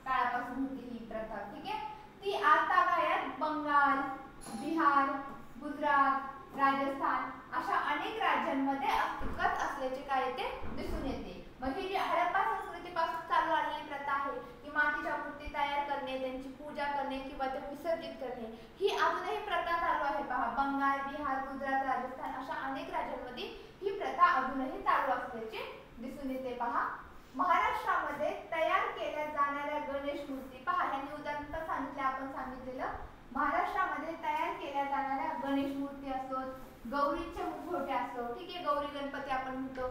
काळापासून होती ही प्रथा. ठीक आहे. ती आजतागायत बंगाल, बिहार, गुजरात, राजस्थान अशा अनेक राज्यांमध्ये अस्तित्वात असल्याचे काय ते दिसून येते. मग ही जी हडप्पा संस्कृतीपासून चालू आलेली प्रथा आहे की मातीच्या मूर्ती तयार करणे, त्यांची पूजा करणे किंवा ते विसर्जित करणे, ही अजूनही प्रथा चालू आहे. पहा, बंगाल, बिहार, गुजरात, राजस्थान अशा अनेक राज्यांमध्ये ही प्रथा अजूनही चालू असल्याचे दिसून येते. पहा, महाराष्ट्रामध्ये तयार केल्या जाणाऱ्या गणेश मूर्ती. पहा, यांनी उदाहरण सांगितले, आपण सांगितलेलं. महाराष्ट्रामध्ये तयार केल्या जाणाऱ्या गणेश मूर्ती असोत, गौरीचे मुखवटे असो. ठीक आहे. गौरी गणपती आपण म्हणतो.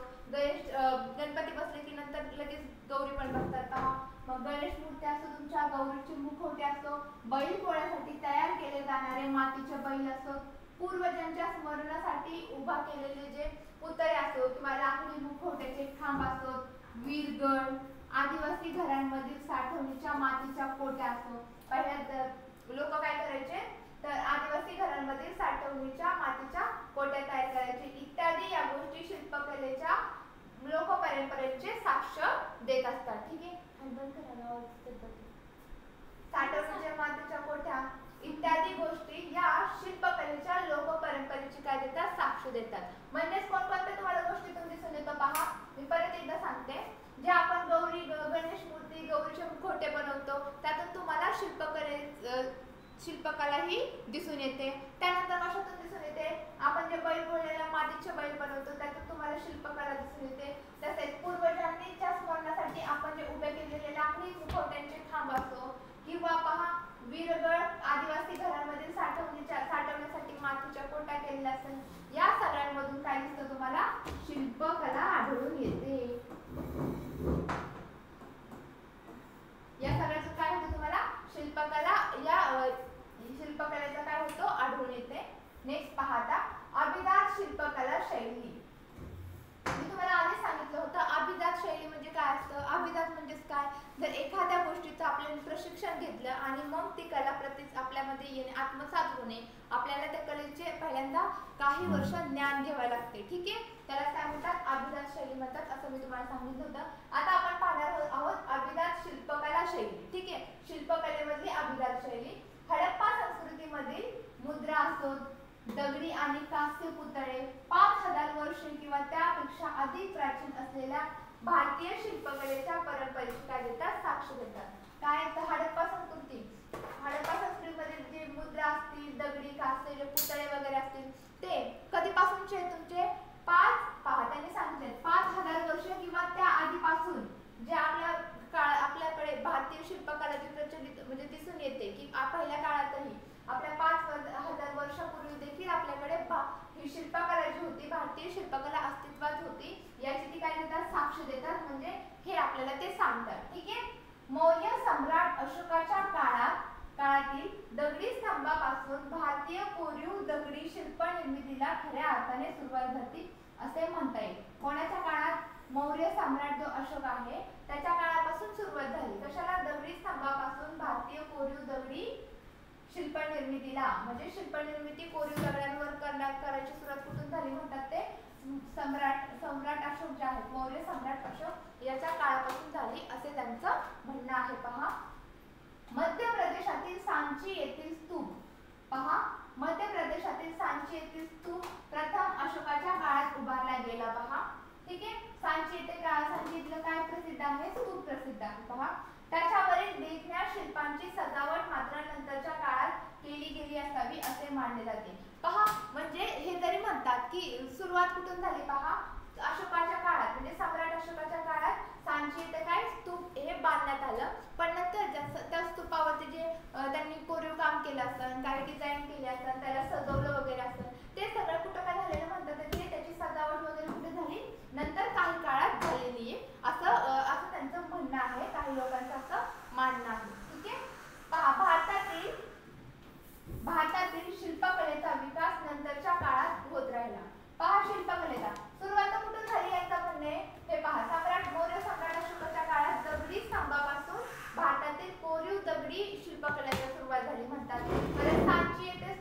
गणपती बसले की नंतर लगेच गौरी पण बसतात. पहा, मग गणेश मूर्ती असो, तुमच्या गौरीचे मुखवटे असो, बैल पोळ्यासाठी तयार केले जाणारे मातीचे बैल असो, पूर्वजांच्या स्मरणासाठी उभा केलेले जे पुतळे असो किंवा लाकडी मुखवट्याचे खांब असो, वीरगळ, आदिवासी घरांमधील साठवणीच्या मातीच्या कोट्या असो. पहिल्या लोक काय करायचे? तर आदिवासी घरांमधील साठवणीच्या मातीच्या कोट्या तयार करायचे. इत्यादी या गोष्टी शिल्पकलेच्या लोकपरंपरेचे साक्ष देत असतात. ठीक आहे. साठवणीच्या मातीच्या कोट्या इत्यादी गोष्टी या शिल्पकलेच्या लोक परंपरेची काय देतात, साक्ष देतात. म्हणजेच कोणकोणत्या तुम्हाला गोष्टीतून दिसून येतं पहा. मी परत एकदा सांगते. जे आपण गौरी गणेश मूर्ती गौरीचे मुखवटे बनवतो त्यातून तुम्हाला शिल्पकला ही दिसून येते. त्यानंतर कशातून दिसून येते, आपण जे बैल पोळ्याला मातीचे बैल बनवतो त्यातून तुम्हाला शिल्पकला दिसून येते. तसेच पूर्वजांच्या स्मरणासाठी आपण जे उभे केलेले लाकडी मुखवट्यांचे खांब असो किंवा पहा वीरगळ आदिवासी घरांमधील साठवण्यासाठी मातीच्या कोटा केलेल्या असतात. या सगळ्यांमधून काय दिसतं तुम्हाला, शिल्पकला आढळून येते. या सगळ्याचं काय होतं तुम्हाला, शिल्पकला या शिल्पकलेचा काय होतो, आढळून येते. नेक्स्ट पहा आता अभिजात शिल्पकला शैली. मी तुम्हाला आधी सांगितलं होतं अभिजात शैली म्हणजे काय असतं. अभिजात म्हणजेच काय, जर एखाद्या गोष्टीचं आपल्याला प्रशिक्षण घेतलं आणि मग ती कला आपल्यामध्ये येणे, आत्मसात होणे, आपल्याला त्या कलेचे पहिल्यांदा काही वर्ष ज्ञान घ्यावे लागते. ठीक आहे, त्याला काय म्हणतात, अभिजात शैली म्हणतात, असं मी तुम्हाला सांगितलं होतं. आता आपण पाहणार आहोत अभिजात शिल्पकला शैली. ठीक आहे, शिल्पकलेमधली अभिजात शैली. हडप्पा संस्कृतीमधील मुद्रा असो, दगडी आणि कास्य पुतळे 5000 वर्षे किंवा त्यापेक्षा अधिक प्राचीन असलेल्या भारतीय शिल्पकलेच्या परंपरेची काय देतात, साक्ष देतात. काय तर हडप्पा संस्कृतीमध्ये जे मुद्रा असतील, दगडी कास्य जे पुतळे वगैरे असतील ते कधीपासूनचे तुमचे त्यांनी सांगितले 5000 वर्ष किंवा त्या आधीपासून जे आपल्याकडे भारतीय शिल्पकला जी प्रचलित म्हणजे दिसून येते की पहिल्या काळातही आपल्या 5000 वर्षापूर्वी देखील आपल्याकडे ही शिल्पकला जी होती, भारतीय शिल्पकला अस्तित्वात होती, याची ती काय देतात, साक्ष देतात. म्हणजे हे आपल्याला ते सांगतात. ठीक आहे, मौर्य सम्राट अशोकाच्या काळातील दगडी स्तंभापासून भारतीय कोरीव दगडी शिल्प निर्मितीला खऱ्या अर्थाने सुरुवात झाली असे म्हणता येईल. कोणाच्या काळात, मौर्य सम्राट जो अशोक आहे त्याच्या काळापासून सुरुवात झाली. कशाला, दगडी स्तंभापासून भारतीय कोरीव दगडी शिल्प निर्मितीला. म्हणजे शिल्प निर्मिती कोरीव दगडांवर करायची सुरुवात कुठून झाली म्हणतात ते सम्राट अशोक जे आहेत, मौर्य सम्राट अशोक याच्या काळापासून झाली असे त्यांचं म्हणणं आहे. पहा मध्य प्रदेशातील सांची येथील स्तूप. पहा मध्य प्रदेशातील सांची येथील स्तूप प्रथम अशोकाच्या काळात उभारला गेला. पहा ठीक आहे, सांची इथलं काय प्रसिद्ध आहे, स्तूप प्रसिद्ध आहे. पहा त्याच्यावरील देखण्या शिल्पांची सजावट मात्र नंतरच्या काळात केली गेली असावी असे मानले जाते. पहा म्हणजे हे जरी म्हणतात की सुरुवात कुठून झाली, पहा अशोकाच्या काळात म्हणजे सम्राट अशोकाच्या काळात सांची येथे काय स्तूप हे बांधण्यात आलं. पण नंतर त्या स्तूपावरती जे त्यांनी कोरीव काम केलं असतं, काही डिझाईन केले असतं, त्याला सजवलं वगैरे असतं, ते सगळं कुठं काय झालेलं म्हणतात ते त्याची सजावट वगैरे कुठे झाली, नंतर काही काळात झालेली आहे असं त्यांचं म्हणणं आहे. काही लोकांचं असं मानणं आहे. ठीक आहे, पहा भारतातील शिल्पकलेचा विकास नंतरच्या काळात होत राहिला. पहा शिल्पकलेचा सुरुवात कुठून झाली यांचं म्हणणे हे पहा. मौर्य सम्राट अशोकाच्या काळात दगडी स्तंभापासून भारतातील कोरीव दगडी शिल्पकलेला सुरुवात झाली म्हणतात. परत सांची येथे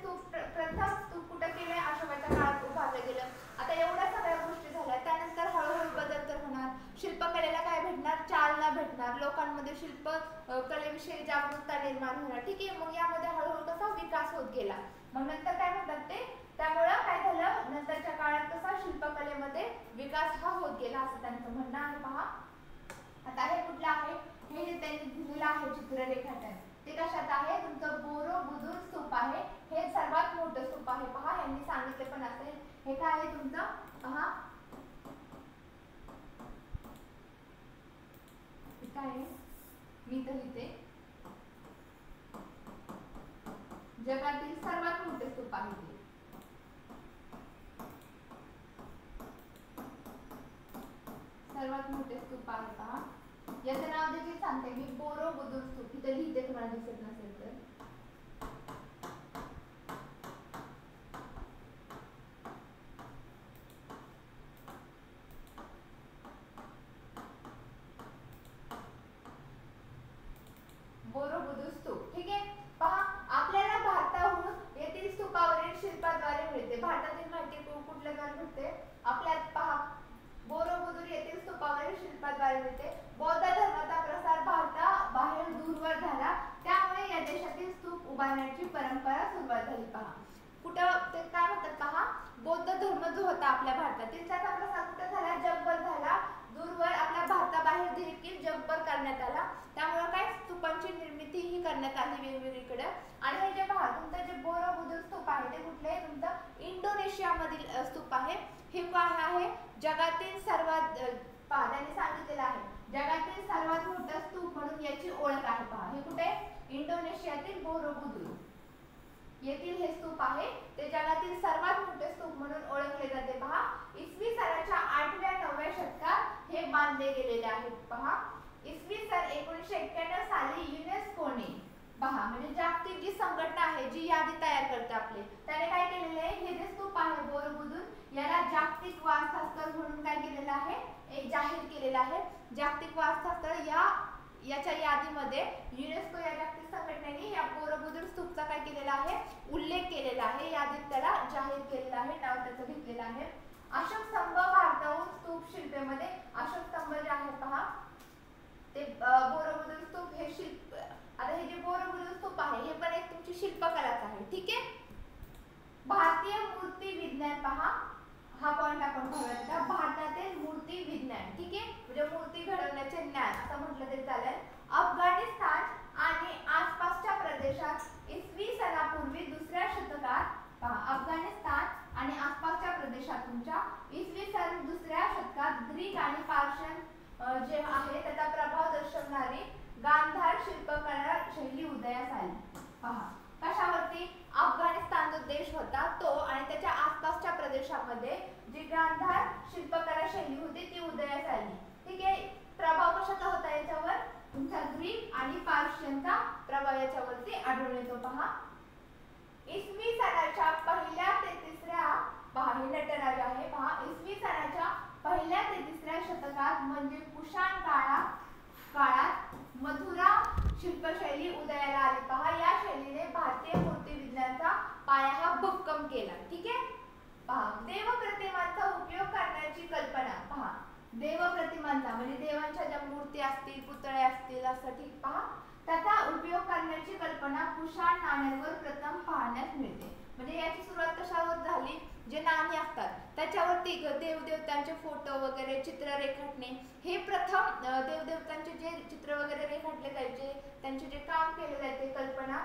प्रथम स्तूप कुठे केले, अशोकाच्या काळात उभारलं गेलं. आता एवढ्या सगळ्या गोष्टी झाल्या, त्यानंतर हळूहळू बदल तर होणार, शिल्पकलेला काय भेटणार, चालना भेटणार, लोकांमध्ये शिल्पकलेविषयी जागरूकता निर्माण होणार. ठीक आहे, मग यामध्ये हळूहळू कसा विकास होत गेला. मग नंतर काय म्हणतात ते, त्यामुळं काय झालं, नंतरच्या काळात कसा शिल्पकलेमध्ये विकास हा होत गेला असं त्यांचं म्हणणं आहे. पहा आता हे कुठलं आहे, हे जे त्यांनी दिलेलं आहे चित्र रेखाटन, ते कशात आहे, तुमचं बोरोबुदुर स्तूप आहे. हे सर्वात मोठं स्तूप आहे. पहा यांनी सांगितले पण असेल, हे काय आहे तुमचं, पहा काय आहे, मी तर लिहिते, जगातील सर्वात मोठे स्तूप आहे ते. सर्वात मोठे स्तूप आहे. पहा याचं नाव देखील सांगते मी, बोरोबुदुर स्तूप. इथे लिहिते, तुम्हाला दिसत नसेल तर. बोरोबुदुर स्तूप. ठीक आहे, पहा आपल्याला भारताहून येथील स्तूपावरील शिल्पाद्वारे मिळते. भारतातील माहिती कुठल्याद्वारे मिळते, आपल्यात पहा बोरोबुदुर येथील स्तूपावरील शिल्पाद्वारे मिळते. बौद्ध धर्माचा प्रसार भारताबाहेर दूरवर झाला, त्यामुळे उभारण्याची परंपरा सुरुवात झाली पहा. कुठं ते काय म्हणतात पहा, बौद्ध धर्म जो होता आपल्या भारतातील त्याचा प्रसार कुठं झाला, जगभर झाला. दूरवर आपल्या भारताबाहेर देखील जगभर करण्यात आला. त्यामुळे काय स्तूपांची निर्मिती ही करण्यात आली वेगवेगळीकडे. आणि हे जे पहा तुमचं जे बोरोबुदर स्तूप आहे ते कुठले आहे, तुमचं इंडोनेशियामधील स्तूप आहे. हे काय आहे, जगातील सर्वात पहा त्यांनी सांगितलेलं आहे जगातील सर्वात मोठा स्तूप म्हणून याची ओळख आहे. पहा हे कुठे, इंडोनेशियातील बोरोबुदर येथील हे स्तूप आहे. ते जगातील सर्वात मोठे स्तूप म्हणून ओळखले जाते. पहा इसवी सनाच्या 8व्या-9व्या शतकात हे बांधले गेलेले आहेत. पहा इसवी सन 1991 साली युनेस्कोने पहा म्हणजे जागतिक जी संघटना आहे जी यादी तयार करते आपले, त्याने काय केलेले आहे, हे जे स्तूप आहे बोरोबुदर याला जागतिक वारसा स्थळ म्हणून काय केलेलं आहे, एक जाहीर केलेलं आहे. जागतिक वारसा स्थळ याच्या यादीमध्ये युनेस्को या जागतिक संघटनेने या बोरोबुदर स्तूपचा काय केलेला आहे, उल्लेख केलेला आहे. यादीत त्याला जाहीर केलेला आहे, नाव त्याचं घेतलेलं आहे. अशोक स्तंभ भारताहून स्तूप शिल्पेमध्ये अशोक स्तंभ जे आहे पहा ते बोरोबुदर स्तूप हे शिल्प. आता हे जे बोरोबुदर स्तूप आहे हे पण एक तुमची शिल्पकलाच आहे. ठीक आहे. भारतीय मूर्ती विज्ञान पहा हा पॉइंट आपण पाहूया. भारतातील मूर्ती विज्ञान, ठीक आहे, म्हणजे मूर्ती घडवण्याचे ज्ञान असं म्हटलं तरी चालेल. अफगाणिस्तान आणि आसपासच्या प्रदेशात इसवी सनापूर्वी 2ऱ्या शतकात पहा अफगाणिस्तान आणि आसपासच्या प्रदेशात तुमच्या इसवी सन 2ऱ्या शतकात ग्रीक आणि पार्शियन जे आहे त्याचा प्रभाव दर्शवणारी गांधार शिल्पकला शैली उदयास आली. पहा कशावरती, अफगाणिस्तान जो देश होता तो आणि त्याच्या आसपासच्या प्रदेशामध्ये जी गांधार शिल्पकला शैली होती ती उदयास आली. ठीक आहे. प्रभाव कशाचा होता याच्यावर, तुमचा ग्रीक आणि पार्शियनचा प्रभाव याच्यावरती आढळून येतो. पहा इसवी सनाच्या पहिल्या ते तिसऱ्या पहा हे नटराज आहे. पहा इसवी सनाच्या पहिल्या ते तिसऱ्या शतकात म्हणजे कुशाण काळात मथुरा शिल्पशैली उदयाला आली. पहा या शैलीने भारतीय मूर्ती विज्ञानाचा पाया हा भक्कम केला. ठीक आहे. पहा देवप्रतिमांचा उपयोग करण्याची कल्पना. पहा देवप्रतिमांचा म्हणजे देवांच्या ज्या मूर्ती असतील, पुतळे असतील असं, ठीक. पहा त्याचा उपयोग करण्याची कल्पना कुशाण नाण्यांवर प्रथम पाहण्यास मिळते. म्हणजे याची सुरुवात कशावर झाली, जे नाणी असतात त्याच्यावरती देवदेवतांचे फोटो वगैरे चित्र रेखाटणे हे प्रथम देवदेवतांचे जे चित्र वगैरे रेखाटले जायचे, त्यांचे जे काम केले जायचे कल्पना,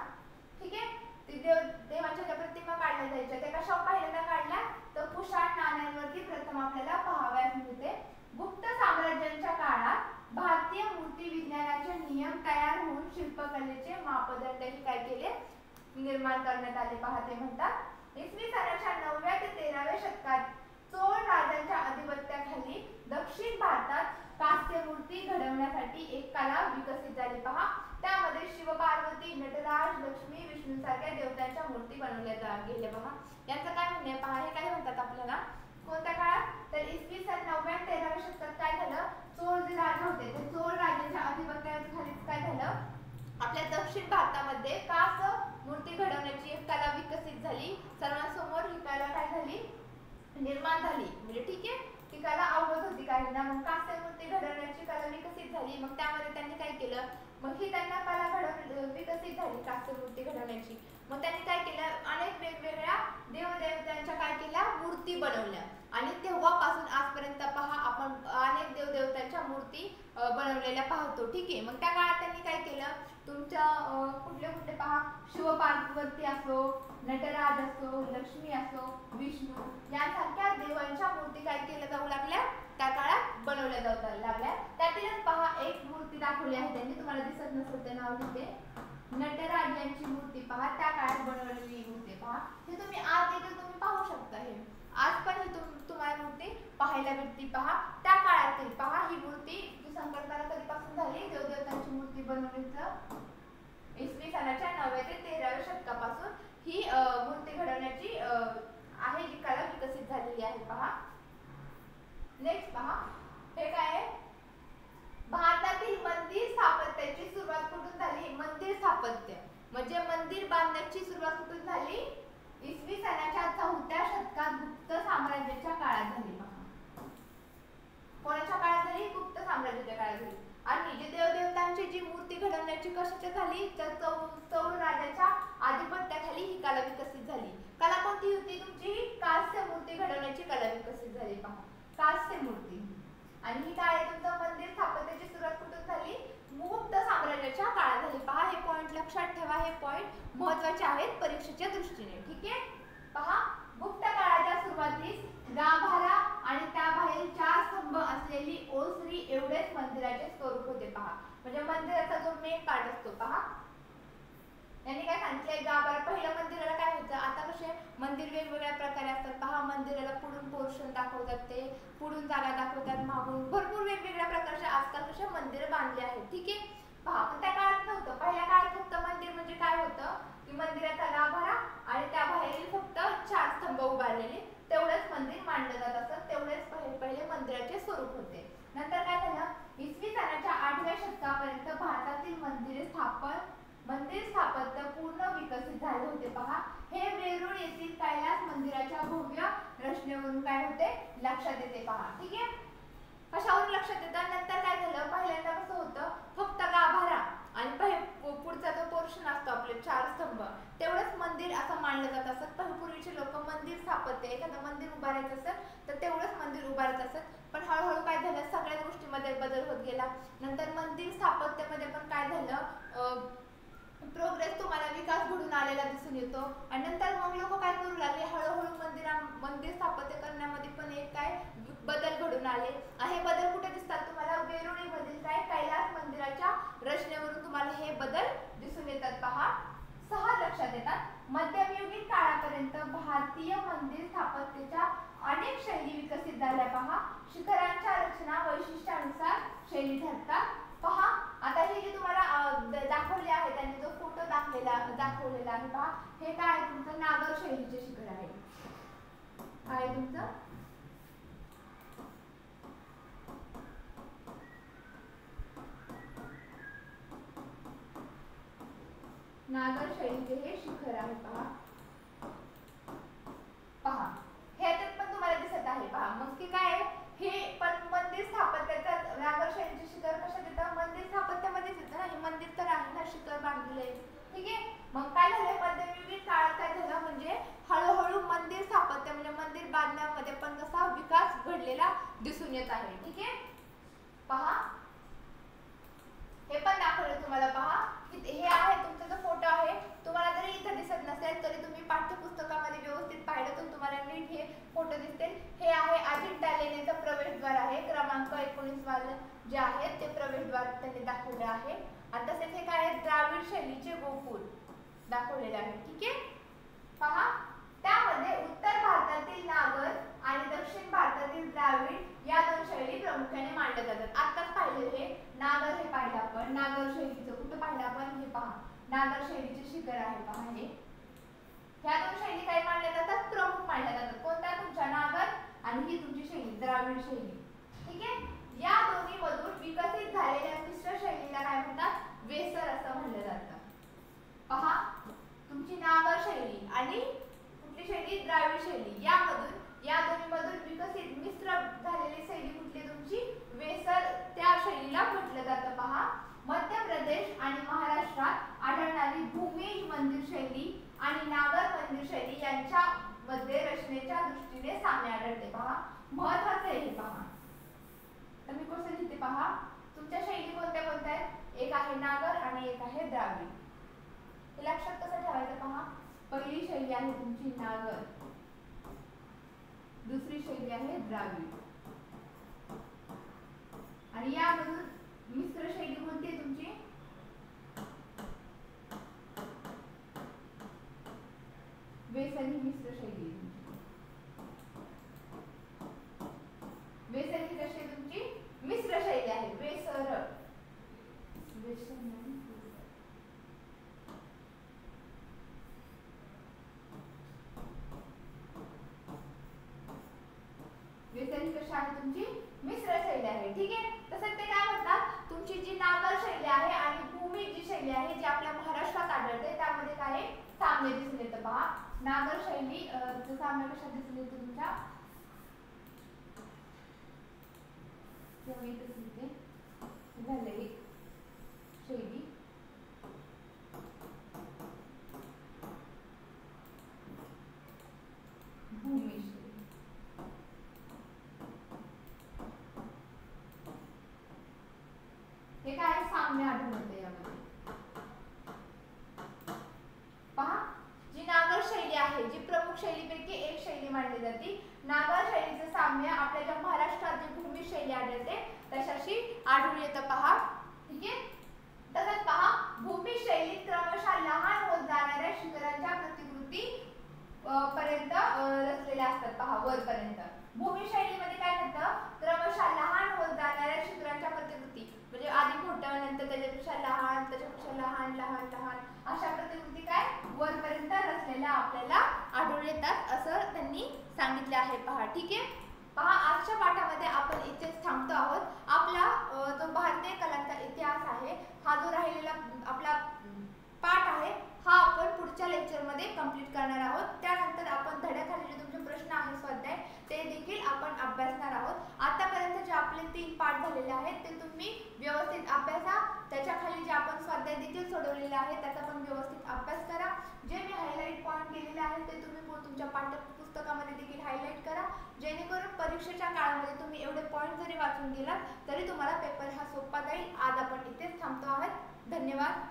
ठीक आहे, ते देवांच्या ज्या प्रतिमा काढल्या जायच्या त्या कशावर पहिल्यांदा काढल्या तर कुशाण नाण्यांवरती प्रथम आपल्याला पाहावयास मिळते. गुप्त साम्राज्याच्या काळात भारतीय मूर्ती विज्ञानाचे नियम तयार होऊन शिल्पकलेचे मापदंडही काय केले, निर्माण करण्यात आले. पहा ते म्हणतात इसवी सनाच्या 9व्या ते 13व्या शतकात चोळ राजांच्या अधिपत्याखाली दक्षिण भारतात कास्य मूर्ती घडवण्यासाठी एक कला विकसित झाली. पहा त्यामध्ये शिवपार्वती, नटराज, लक्ष्मी, विष्णू सारख्या देवतांच्या मूर्ती बनवल्या गेल्या. पहा यांचं काय म्हणणे, पहा हे काय म्हणतात आपल्याला कोणत्या काळात तर इसवी सन 9व्या आणि 13व्या शतकात काय झालं, चोळ जे राजा होते ते चोळ राजांच्या अधिपत्याखाली काय झालं, आपल्या दक्षिण भारतामध्ये कास मूर्ती घडवण्याची एक कला विकसित झाली. सर्वांसमोर ही कला काय झाली, निर्माण झाली. म्हणजे ठीक आहे, ती कला अवगत होती काहींना, मग कास्य मूर्ती घडवण्याची कला विकसित झाली. मग त्यामध्ये त्यांनी काय केलं, मग ही त्यांना कला विकसित झाली कास्य मूर्ती घडवण्याची. मग त्यांनी काय केलं, अनेक वेगवेगळ्या देवदेवतांच्या काय केल्या मूर्ती बनवल्या. आणि तेव्हापासून आजपर्यंत पहा आपण अनेक देवदेवतांच्या मूर्ती बनवलेल्या पाहतो. ठीक आहे. मग त्या काळात त्यांनी काय केलं, तुमच्या कुठले कुठले पहा शिवपार्वती असो, नटराज असो, लक्ष्मी असो, विष्णू यांसारख्या देवांच्या मूर्ती काय केल्या जाऊ लागल्या, त्या काळात बनवल्या जाऊ लागल्या. त्यातीलच पहा एक मूर्ती दाखवली आहे त्यांनी, तुम्हाला दिसत नसेल ते नाव लिहिते, नटराज यांची मूर्ती पहा त्या काळात बनवलेली मूर्ती. पहा हे तुम्ही आज देखील तुम्ही पाहू शकता. हे आज पण ही तुम्हाला मूर्ती पाहायला भेटते. पहा त्या काळातील पहा ही मूर्ती संकल्पना कधीपासून झाली, देवदेवतांची मूर्ती बनवण्याचं इसवी सनाच्या 9व्या ते 13व्या शतकापासून ही मूर्ती घडवण्याची आहे जी कला विकसित झालेली आहे. पहा नेक्स्ट पहा हे काय आहे, भारतातील मंदिर स्थापत्याची सुरुवात कुठून झाली, मंदिर स्थापत्य म्हणजे मंदिर बांधण्याची सुरुवात कुठून झाली, इसवी सनाच्या 4थ्या शतकात गुप्त साम्राज्याच्या काळात झाली. पहा कोणाच्या काळात झाली, गुप्त साम्राज्याच्या काळात झाली. आणि जे देवदेवतांची जी मूर्ती घडवण्याची कशाच्या झाली तर चौल राजाच्या आधिपत्याखाली ही कला विकसित झाली. कला कोणती होती तुमची? कास्य मूर्ती घडवण्याची कला विकसित झाली. पहा, कास्य मूर्ती. आणि ही काय आहे तुमचं? मंदिर स्थापत्याची सुरुवात कुठून झाली? गुप्त साम्राज्याच्या काळात झाली. पहा, हे पॉइंट लक्षात ठेवा, हे पॉइंट महत्त्वाचे आहेत परीक्षेच्या दृष्टीने. ठीक आहे. पहा, गुप्त काळाच्या सुरुवातीस गाभारा आणि त्याबाहेर 4 स्तंभ असलेली ओसरी एवढेच मंदिराचे स्वरूप होते. पहा, म्हणजे मंदिराचा जो मेन पार्ट असतो. पहा, यांनी काय सांगितलंय? गाभारा. पहिल्या मंदिराला काय होतं? आता कसे मंदिर वेगवेगळ्या प्रकारे असतात. पहा, मंदिराला पुढून पोर्शन दाखवतात, ते पुढून जागा दाखवतात, मागून भरपूर वेगवेगळ्या प्रकारचे आजकाल कसे मंदिर बांधले आहेत. ठीक आहे. पहा, पण त्या काळात नव्हतं. पहिल्या काळात फक्त मंदिर म्हणजे काय होतं की मंदिराचा गाभारा आणि त्याबाहेरील फक्त 4 स्तंभ उभारलेले, तेवढेच मंदिर मांडलं जात असत. तेवढेच पहिले मंदिराचे स्वरूप होते. नंतर काय झालं? इसवी सनाच्या 8व्या शतकापर्यंत भारतातील मंदिर स्थापत्य पूर्ण विकसित झाले होते. पहा, हे वेरूळ येथील कैलास मंदिराच्या भव्य रचनेवरून काय होते? लक्षात येते. पहा, ठीक आहे. कशावरून लक्षात येतं? नंतर काय झालं? पहिल्यांदा कसं होतं? फक्त गाभारा आणि पुढचा जो पोर्शन असतो आपले 4 स्तंभ, तेवढंच मंदिर असं मानलं जात असत. पण पूर्वीचे लोक मंदिर स्थापत्य, एखादं मंदिर उभारायचं असेल तर तेवढंच मंदिर उभारत असत. पण हळूहळू काय झालं? सगळ्या गोष्टींमध्ये बदल होत गेला. नंतर मंदिर स्थापत्यामध्ये पण काय झालं? प्रोग्रेस, तुम्हाला विकास घडून आलेला दिसून येतो. आणि नंतर मग लोक काय करू लागले? हळूहळू मंदिर स्थापत्य करण्यामध्ये पण एक काय बदल घडून आले. हे बदल कुठे दिसतात तुम्हाला? वेरूळमधील काय कैलास मंदिराच्या रचनेवरून तुम्हाला हे बदल दिसून येतात. पहा, 6 लक्षात येतात. मध्ययुगीन काळापर्यंत भारतीय मंदिर स्थापत्याच्या अनेक शैली विकसित झाल्या. पहा, शिखरांच्या रचना वैशिष्ट्यानुसार शैली ठरतात. पहा, आता हे जे तुम्हाला दाखवले आहे, त्यांनी जो फोटो दाखवलेला आहे. पहा, हे काय आहे तुमचं? नागर शैलीचे शिखर आहे. काय तुमचं? नागर शैलीचे हे शिखर आहे. पहा, ह्याच्यात पण तुम्हाला दिसत आहे. पहा, मग की काय आहे? हे पण मंदिर स्थापत्याचा नागर शैलीचे शिखर कशात येतं? मंदिर स्थापत्यामध्येच येतं ना. हे मंदिर तर आहे ना, शिखर बांधलेले. ठीक आहे. मग काय झालं? मध्ययुगीन काळात काय झालं? म्हणजे हळूहळू मंदिर स्थापत्य म्हणजे मंदिर बांधण्यामध्ये पण कसा विकास घडलेला दिसून येत आहे. ठीक आहे. पहा, हे पण दाखवलं तुम्हाला. पहा, हे आहे तुमचा जो फोटो आहे, तुम्हाला जरी इथं दिसत नसेल तरी तुम्ही पाठ्यपुस्तकामध्ये व्यवस्थित पाहिलं तर तुम्हाला नीट हे फोटो दिसतील. हे आहे अजिंठा लेण्याचं प्रवेशद्वार आहे. क्रमांक 19 वाले जे आहेत ते प्रवेशद्वार त्यांनी दाखवले आहे. आणि तसेच हे काय आहे? द्राविड शैलीचे गोपुर दाखवलेले आहे. ठीक आहे. पहा, त्यामध्ये उत्तर भारतातील नागर आणि दक्षिण भारतातील द्राविड या 2 शैली प्रामुख्याने मांडल्या जातात. आताच पाहिले हे नागर, हे पाहिलं आपण. नागर शैलीचं कुठं पाहिलं आपण? हे पहा, नागर शैलीचे शिखर आहे. पहा, हे ह्या 2 शैली काय मानल्या जातात? प्रमुख मानल्या जातात. कोणत्या? तुमच्या नागर आणि ही तुमची शैली द्राविड शैली. ठीक आहे. या दोन्ही मधून विकसित झालेल्या मिश्र शैलीला काय म्हणतात? वेसर असं म्हणलं जातं. पहा, तुमची नागर शैली आणि कुठली शैली? द्राविड शैली. या दोन्हीमधून विकसित मिश्र झालेली शैली कुठली? तुमची वेसर, त्या शैलीला म्हटलं जातं. पहा, मध्य प्रदेश आणि महाराष्ट्रात आढळणारी भूमिज मंदिर शैली आणि नागर मंदिर शैली यांच्यामध्ये रचनेच्या दृष्टीने साम्य आढळते. पहा, महत्वाचं आहे हे. पहा, तर मी क्वेश्चन लिहिते. पहा, तुमच्या शैली कोणत्या कोणत्या आहेत? एक आहे नागर आणि एक आहे द्राविड. हे लक्षात कसं ठेवायचं? पहा, पहिली शैली आहे तुमची नागर, दुसरी शैली आहे द्राविड, आणि यामधून मिश्र शैली कोणती आहे तुमची? वेसन ही मिश्र शैली आहे. वेसन ही कशी आहे तुमची? मिश्र शैली आहे. वेसर, वेसन ही कशी आहे तुमची? मिश्र शैली आहे. ठीक आहे. तसंच ते काय म्हणतात? तुमची जी नागर शैली आहे आणि भूमी जी शैली आहे जी आपल्या महाराष्ट्रात आढळते त्यामध्ये काय साम्य दिसून येतं. पहा, नागर शैली साम्य कशात दिसून येतं तुमच्या? शैली साम्य आढळून येते यामध्ये. पहा, जी नागर शैली आहे, जी प्रमुख शैलीपैकी एक शैली मानली जाते, नागर शैलीचं साम्य आपल्या ज्या महाराष्ट्रात जी भूमी शैली आढळते तशाशी आढळून येतं. पहा, ठीक आहे. तसंच पहा, भूमी शैलीत क्रमशः लहान होत जाणाऱ्या शिखरांच्या प्रतिकृती पर्यंत रचलेल्या असतात. पहा, वरपर्यंत. भूमी शैलीमध्ये काय होतं, क्रमशः लहान होत जाणाऱ्या शिखरांच्या प्रतिकृती, म्हणजे आधी मोठं, नंतर त्याच्यापेक्षा लहान, त्याच्यापेक्षा लहान लहान लहान अशा प्रतिकृती काय वरपर्यंत रचलेल्या आपल्याला आढळून येतात असं त्यांनी सांगितले आहे. पहा, ठीक आहे. पहा, आजच्या पाठामध्ये आपण इथेच थांबतो आहोत. आपला जो भारतीय कलांचा इतिहास आहे, हा जो राहिलेला आपला पाठ आहे, हा आपण पुढच्या लेक्चरमध्ये कंप्लीट करणार आहोत. त्यानंतर आपण धड्याखाली जे तुमचे प्रश्न आहेत स्वाध्याय, ते देखील आपण अभ्यासणार आहोत. आतापर्यंत जे आपले 3 पाठ झालेले आहेत ते तुम्ही व्यवस्थित अभ्यासा. त्याच्याखाली जे आपण स्वाध्याय देखील सोडवलेले आहे त्याचा पण व्यवस्थित अभ्यास करा. जे मी हायलाइट पॉईंट केलेले आहेत ते तुम्ही तुमच्या पाठ्यपुस्तकामध्ये देखील हायलाइट करा, जेणेकरून परीक्षेच्या काळामध्ये तुम्ही एवढे पॉईंट जरी वाचून गेलात तरी तुम्हाला पेपर हा सोपा जाईल. आज आपण इथेच थांबतो आहोत. धन्यवाद.